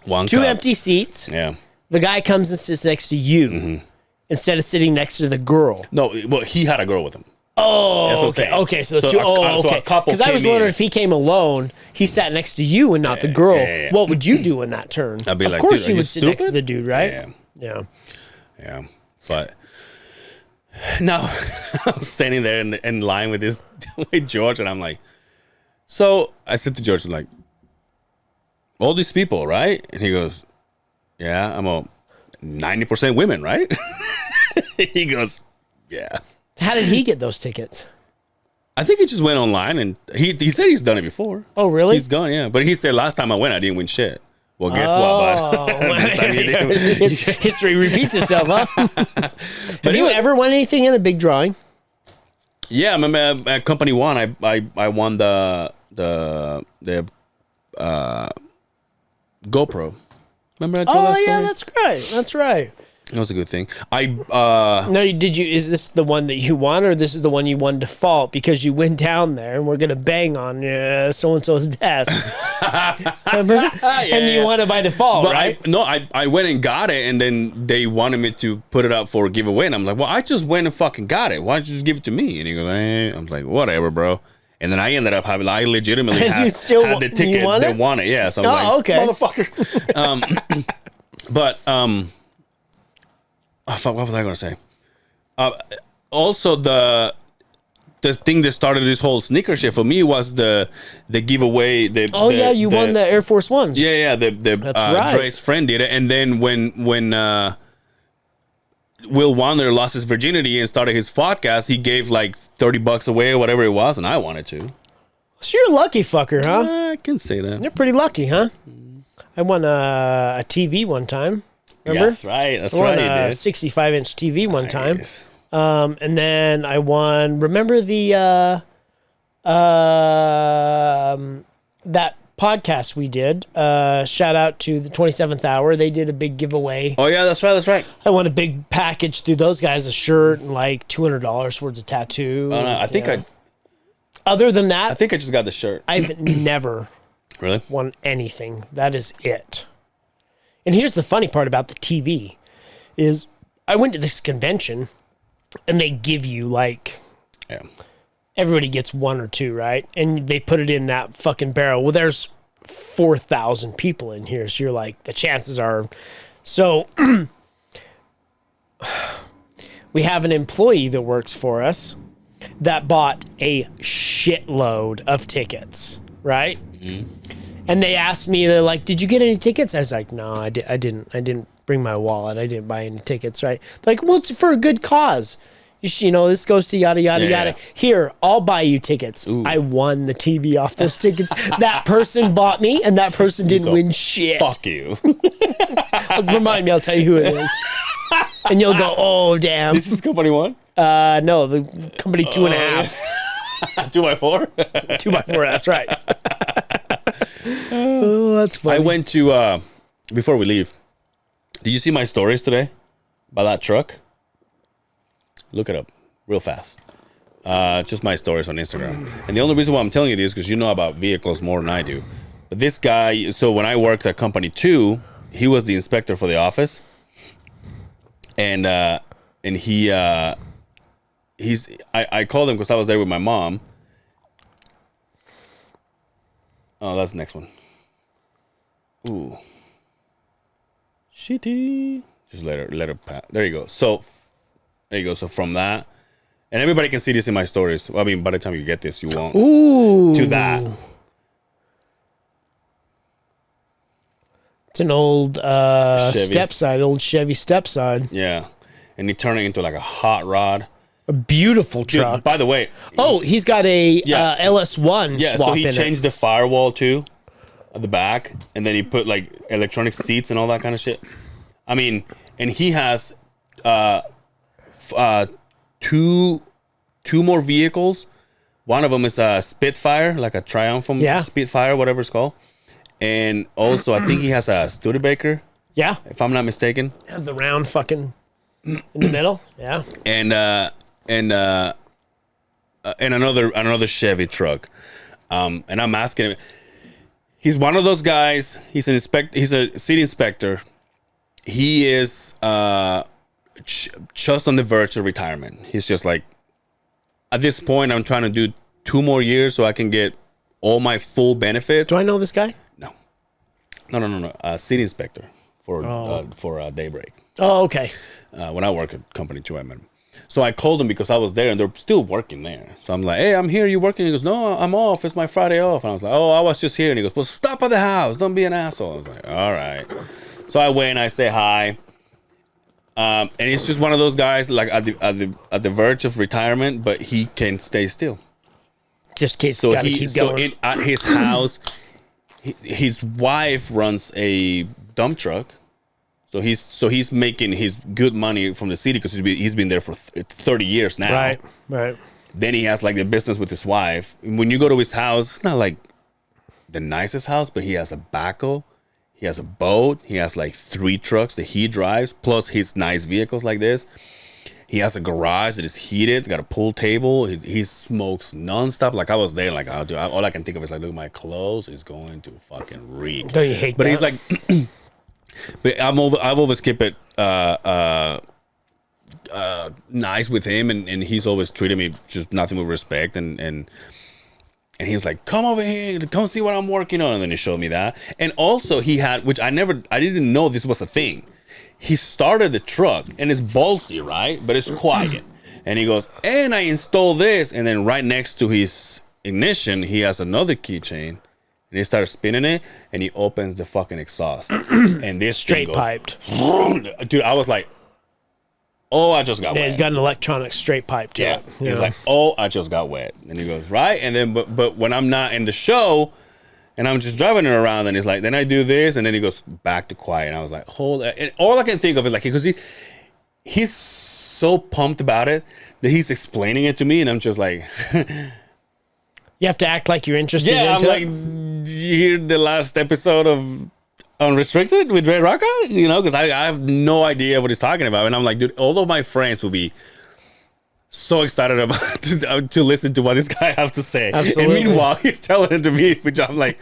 cup. empty seats. Yeah. The guy comes and sits next to you instead of sitting next to the girl. No, well, he had a girl with him. Oh, okay. Okay, so the two. Okay. Because I was wondering if he came alone, he sat next to you and not the girl. Yeah. What would you do in that turn? I'd be of like, course, dude, you would sit next to the dude, right? Yeah. Yeah. But now I'm standing there in line with George, and I'm like, so I said to George, I'm like, all these people, right? And he goes, yeah, I'm a 90% women, right? He goes, yeah. How did he get those tickets? I think he just went online, and he said he's done it before. Oh, really? He's gone, yeah. But he said last time I went, I didn't win shit. Well, guess what, bud? This time you didn't. History repeats itself, huh? Have you ever won anything in the big drawing? Yeah, I remember at Company One, I won the GoPro. Remember I told that story? Yeah, that's great. That's right. That was a good thing. No, did you? Is this the one that you won, or this is the one you won default because you went down there and we're gonna bang on so and so's desk? Remember? Yeah, and you won it by default, but right? I went and got it, and then they wanted me to put it up for a giveaway, and I'm like, well, I just went and fucking got it. Why don't you just give it to me? And he goes, I'm like, whatever, bro. And then I ended up having, I legitimately had the ticket that won it. Yeah, so I was okay, motherfucker. But oh, fuck, what was I going to say? Also, the thing that started this whole sneaker shit for me was the giveaway. You won the Air Force Ones. Yeah. That's right. Dre's friend did it, and then when Will Wander lost his virginity and started his podcast, he gave like $30 away or whatever it was, and I wanted to. So you're a lucky fucker, huh? I can say that. You're pretty lucky, huh? I won a TV one time. Remember? That's right. That's I won right. A 65-inch TV one time. And then I won. Remember the that podcast we did? Shout out to the 27th Hour. They did a big giveaway. Oh yeah, that's right. That's right. I won a big package through those guys, a shirt and like $200 worth of tattoo. Oh, no, I think Other than that, I think I just got the shirt. I've never really won anything. That is it. And here's the funny part about the TV is I went to this convention and they give you like everybody gets one or two, right? And they put it in that fucking barrel. Well, there's 4,000 people in here. So you're like, the chances are. So we have an employee that works for us that bought a shitload of tickets, right? Mm-hmm. And they asked me, they're like, did you get any tickets? I was like, no, I didn't bring my wallet. I didn't buy any tickets, right? They're like, well, it's for a good cause. This goes to yada, yada, yada. Yeah. Here, I'll buy you tickets. Ooh. I won the TV off those tickets. That person bought me, and that person didn't win shit. Fuck you. Remind me, I'll tell you who it is. And you'll go, oh, damn. This is Company One? No, the Company 2.5. 2x4? 2x4, that's right. Oh, that's funny. I went to, before we leave, did you see my stories today about that truck? Look it up real fast. Just my stories on Instagram. And the only reason why I'm telling you this is because you know about vehicles more than I do. But this guy, so when I worked at Company 2, he was the inspector for the office. And he, I called him because I was there with my mom. Oh, that's the next one. Ooh. Shitty. Just let her pass. There you go. So There you go. So from that, and everybody can see this in my stories. Well, I mean, by the time you get this, you won't. Ooh. To that. It's an old Chevy. stepside, old Chevy stepside. Yeah. And he turned it into like a hot rod. A beautiful truck. Dude, by the way. Oh, he's got a LS1 Yeah, swap so he in changed the firewall too at the back. And then he put like electronic seats and all that kind of shit. I mean, and he has two more vehicles. One of them is a Spitfire, like a Triumph Spitfire, whatever it's called. And also, I think he has a Studebaker. Yeah. If I'm not mistaken. Have the round fucking in the middle. Yeah. And another Chevy truck. And I'm asking him. He's one of those guys. He's a city inspector. He is just on the verge of retirement. He's just like, at this point, I'm trying to do 2 more years so I can get all my full benefits. Do I know this guy? No. City inspector for Daybreak. Oh, okay. When I work at company too, I met him. So I called him because I was there and they're still working there. So I'm like, hey, I'm here. You working? He goes, no, I'm off. It's my Friday off. And I was like, oh, I was just here. And he goes, well, stop at the house. Don't be an asshole. I was like, all right. So I went. I say hi. And he's just one of those guys like at the verge of retirement, but he can stay still. Just keep going. So at his house. His wife runs a dump truck, so he's making his good money from the city because he's been there for 30 years now. Right. Then he has like the business with his wife. When you go to his house, it's not like the nicest house, but he has a backhoe, he has a boat, he has like 3 trucks that he drives, plus his nice vehicles like this. He has a garage that is heated. It's got a pool table. He smokes nonstop. Like I was there. Like all I can think of is like, look, my clothes is going to fucking reek. Don't you hate but that? He's like, but I've always kept it nice with him, and he's always treated me just nothing with respect. And he's like, come over here, come see what I'm working on. And then he showed me that. And also he had, which I didn't know this was a thing. He started the truck, and it's ballsy, right? But it's quiet. And he goes, and I installed this. And then right next to his ignition, he has another keychain. And he starts spinning it, and he opens the fucking exhaust. And this straight piped. Dude, I was like, oh, I just got wet. He's got an electronic straight pipe to it. He's like, oh, I just got wet. And he goes, right? And then, but when I'm not in the show, and I'm just driving it around, and he's like, then I do this, and then he goes back to quiet. And I was like, hold on. And all I can think of is like, because he's so pumped about it that he's explaining it to me, and I'm just like, you have to act like you're interested. Yeah, I'm like, did you hear the last episode of Unrestricted with Ray Rocca? You know, because I have no idea what he's talking about, and I'm like, dude, all of my friends will be so excited about to listen to what this guy has to say. Absolutely. And meanwhile, he's telling it to me, which I'm like,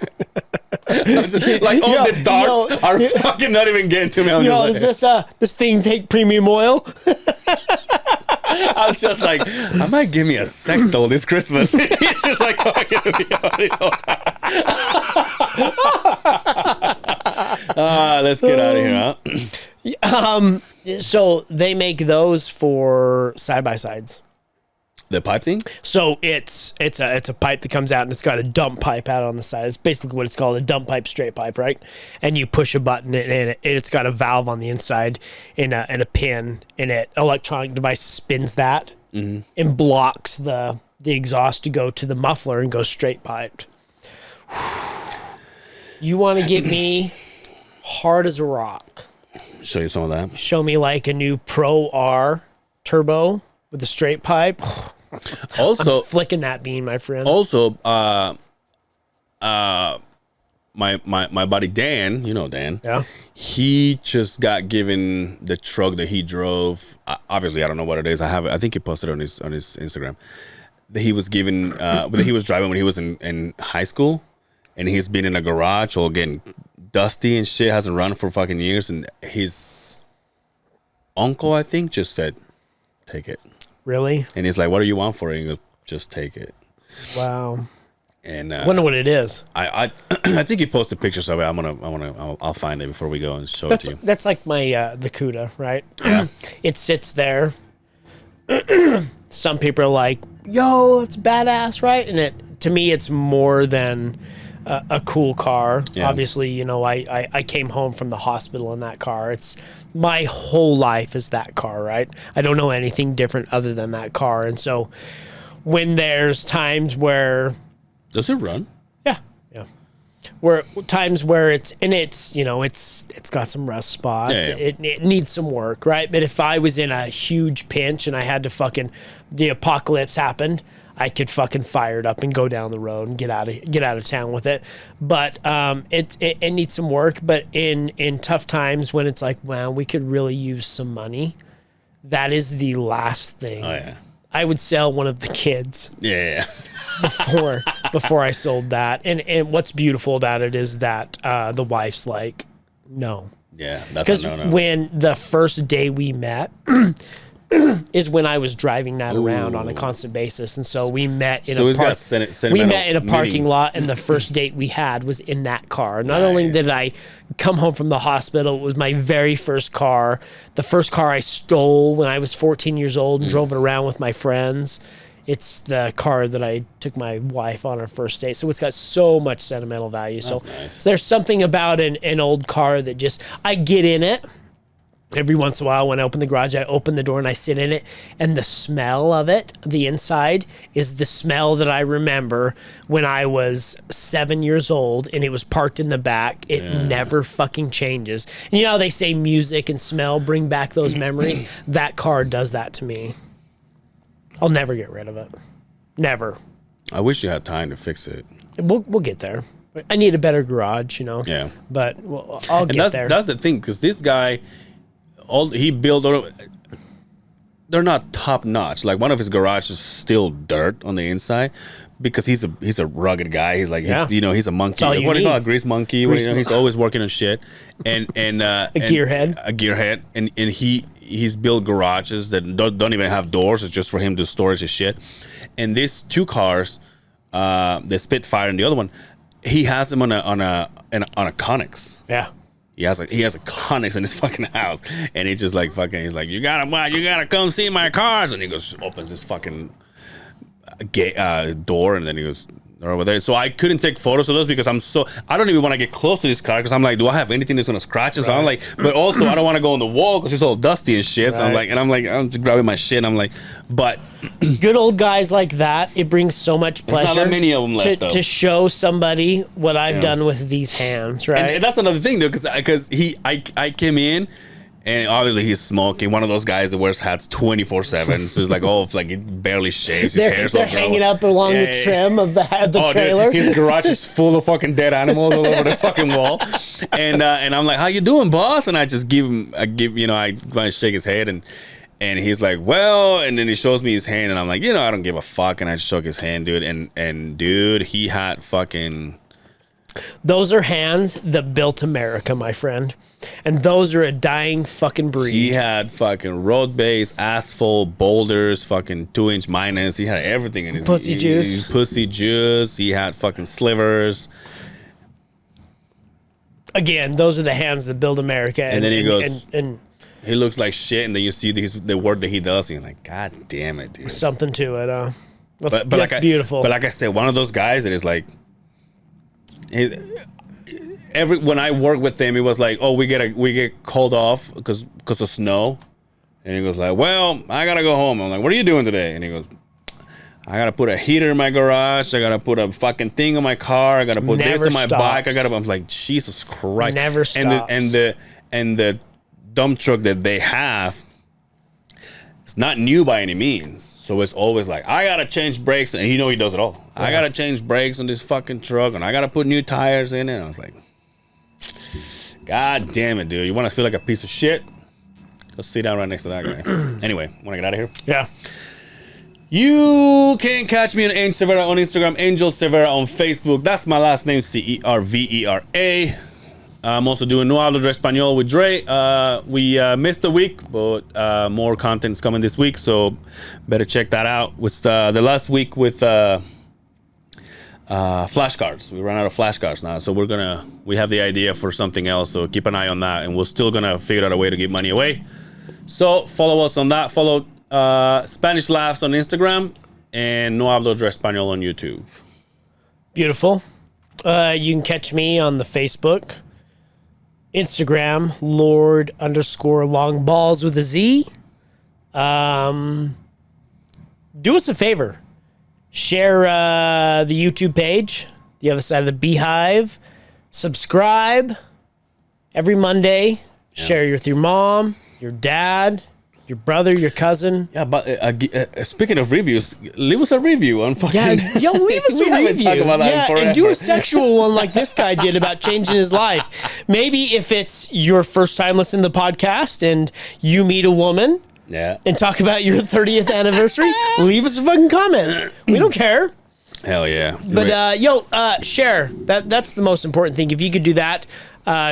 like all the darts are fucking not even getting to me. I'm does this thing take premium oil? I'm just like, I might give me a sex doll this Christmas. He's just like talking to me all the time. Let's get out of here, huh? So they make those for side by sides. The pipe thing? So it's a pipe that comes out and it's got a dump pipe out on the side. It's basically what it's called, a dump pipe, straight pipe, right? And you push a button and it's got a valve on the inside and a pin, and an electronic device spins that and blocks the exhaust to go to the muffler and go straight piped. You want to get me hard as a rock? Show you some of that. Show me like a new Pro R turbo with a straight pipe. Also, I'm flicking that bean, my friend. Also, my buddy Dan, you know Dan. Yeah. He just got given the truck that he drove. Obviously, I don't know what it is. I think he posted on his Instagram that he was given that he was driving when he was in high school, and he's been in a garage all getting dusty and shit. Hasn't run for fucking years, and his uncle, I think, just said, "Take it." Really? And he's like, "What do you want for it?" And he goes, "Just take it." Wow. And wonder what it is. I think he posted pictures of it. I'll find it before we go and show it to you. That's like my the CUDA, right? Yeah. It sits there some people are like, yo, it's badass, right? And to me, it's more than a cool car. Yeah. Obviously, you know, I came home from the hospital in that car. It's my whole life is that car, right? I don't know anything different other than that car. And so when there's times where... Does it run? Yeah. Where times where it's you know, it's got some rust spots. Yeah. It needs some work, right? But if I was in a huge pinch and I had to the apocalypse happened, I could fucking fire it up and go down the road and get out of town with it. But it needs some work. But in tough times when it's like, wow, we could really use some money, that is the last thing. Oh yeah. I would sell one of the kids. Yeah. before I sold that. And what's beautiful about it is that the wife's like, no. Yeah, that's a no-no. Because when the first day we met is when I was driving that around on a constant basis. And so we met in a parking lot, and the first date we had was in that car. Not only did I come home from the hospital, it was my very first car, the first car I stole when I was 14 years old and drove it around with my friends. It's the car that I took my wife on our first date. So it's got so much sentimental value. So there's something about an old car that just, I get in it. Every once in a while when I open the garage, I open the door and I sit in it. And the smell of it, the inside, is the smell that I remember when I was 7 years old and it was parked in the back. It never fucking changes. And you know how they say music and smell bring back those memories? That car does that to me. I'll never get rid of it. Never. I wish you had time to fix it. We'll get there. I need a better garage, you know? Yeah. But I'll get there. That's the thing, because this guy, he built... They're not top notch. Like, one of his garages is still dirt on the inside because he's a rugged guy. He's like, he's a monkey. What do you call it? Grease monkey. He's always working on shit. And a gearhead. And he's built garages that don't even have doors. It's just for him to store his shit. And these two cars, the Spitfire and the other one, he has them on a Connex. Yeah. He has a Connex in his fucking house, and he's just like fucking. He's like, you gotta come see my cars, and he goes opens this fucking door, and then he goes over there. So I couldn't take photos of those because I don't even want to get close to this car because I'm like, do I have anything that's gonna scratch it? So I'm like, but also I don't want to go on the wall because it's all dusty and shit. So I'm just grabbing my shit. And I'm like, but good old guys like that, it brings so much pleasure. There's not that many of them left, to show somebody what I've done with these hands, right? And that's another thing though, because I came in. And obviously he's smoking. One of those guys that wears hats 24/7. So it's like, he barely shaves. His hair's they're hanging up along the trim of the trailer. Dude, his garage is full of fucking dead animals all over the fucking wall. And I'm like, how you doing, boss? And I just I want to shake his head and he's like, well, and then he shows me his hand and I'm like, I don't give a fuck. And I shook his hand, dude. And dude, he had fucking... Those are hands that built America, my friend. And those are a dying fucking breed. He had fucking road base, asphalt, boulders, fucking 2-inch minus. He had everything in his pussy juice. Pussy juice. He had fucking slivers. Again, those are the hands that build America. And then he goes, and he looks like shit. And then you see the work that he does. And you're like, God damn it, dude. Something to it. That's beautiful. But like I said, one of those guys that is like, when I work with him, it was like, oh, we get called off because of snow, and he goes like, well, I gotta go home. I'm like, what are you doing today? And he goes, I gotta put a heater in my garage. I gotta put a fucking thing on my car. I gotta put this on my bike. I'm like, Jesus Christ, never stops. And the dump truck that they have, it's not new by any means. So it's always like, I gotta change brakes, and he does it all. Yeah. I gotta change brakes on this fucking truck, and I gotta put new tires in it. And I was like, God damn it, dude! You want to feel like a piece of shit? Go sit down right next to that guy. Anyway, want to get out of here? Yeah. You can catch me on Angel Severa on Instagram, Angel Severa on Facebook. That's my last name, Cervera. I'm also doing No Hablo de Español with Dre. We missed a week, but more content's coming this week, so better check that out. It's the last week with flashcards. We ran out of flashcards now, so we have the idea for something else, so keep an eye on that, and we're still gonna figure out a way to give money away. So follow us on that. Follow Spanish Laughs on Instagram, and No Hablo de Español on YouTube. Beautiful. You can catch me on the Facebook, Instagram, Lord_Longballs with a Z. Do us a favor. Share the YouTube page, The Other Side of the Beehive. Subscribe every Monday. Yeah. Share with your mom, your dad, your brother, your cousin. Yeah, but speaking of reviews, leave us a review on fucking... Yeah, leave us a review. And do a sexual one like this guy did about changing his life. Maybe if it's your first time listening to the podcast and you meet a woman and talk about your 30th anniversary, leave us a fucking comment. We don't care. Hell yeah. But share. That's the most important thing. If you could do that,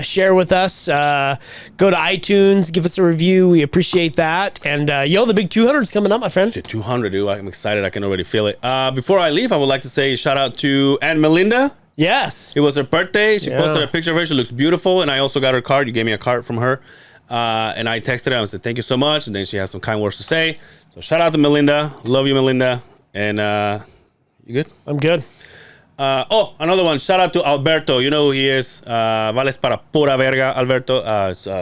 share with us. Go to iTunes, give us a review. We appreciate that. And the big 200 is coming up, my friend. 200, dude. I'm excited. I can already feel it. Before I leave, I would like to say shout out to Aunt Melinda. Yes. It was her birthday. She posted a picture of her. She looks beautiful. And I also got her card. You gave me a card from her. And I texted her and said, thank you so much. And then she has some kind words to say. So shout out to Melinda. Love you, Melinda. And you good? I'm good. Another one. Shout out to Alberto. You know who he is. Vales para pura verga, Alberto.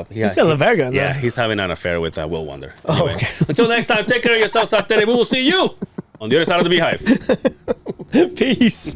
He's still a verga. Yeah, he's having an affair with Will Wonder. Anyway, okay. Until next time, take care of yourself, Sartere. We will see you on the other side of the Beehive. Peace.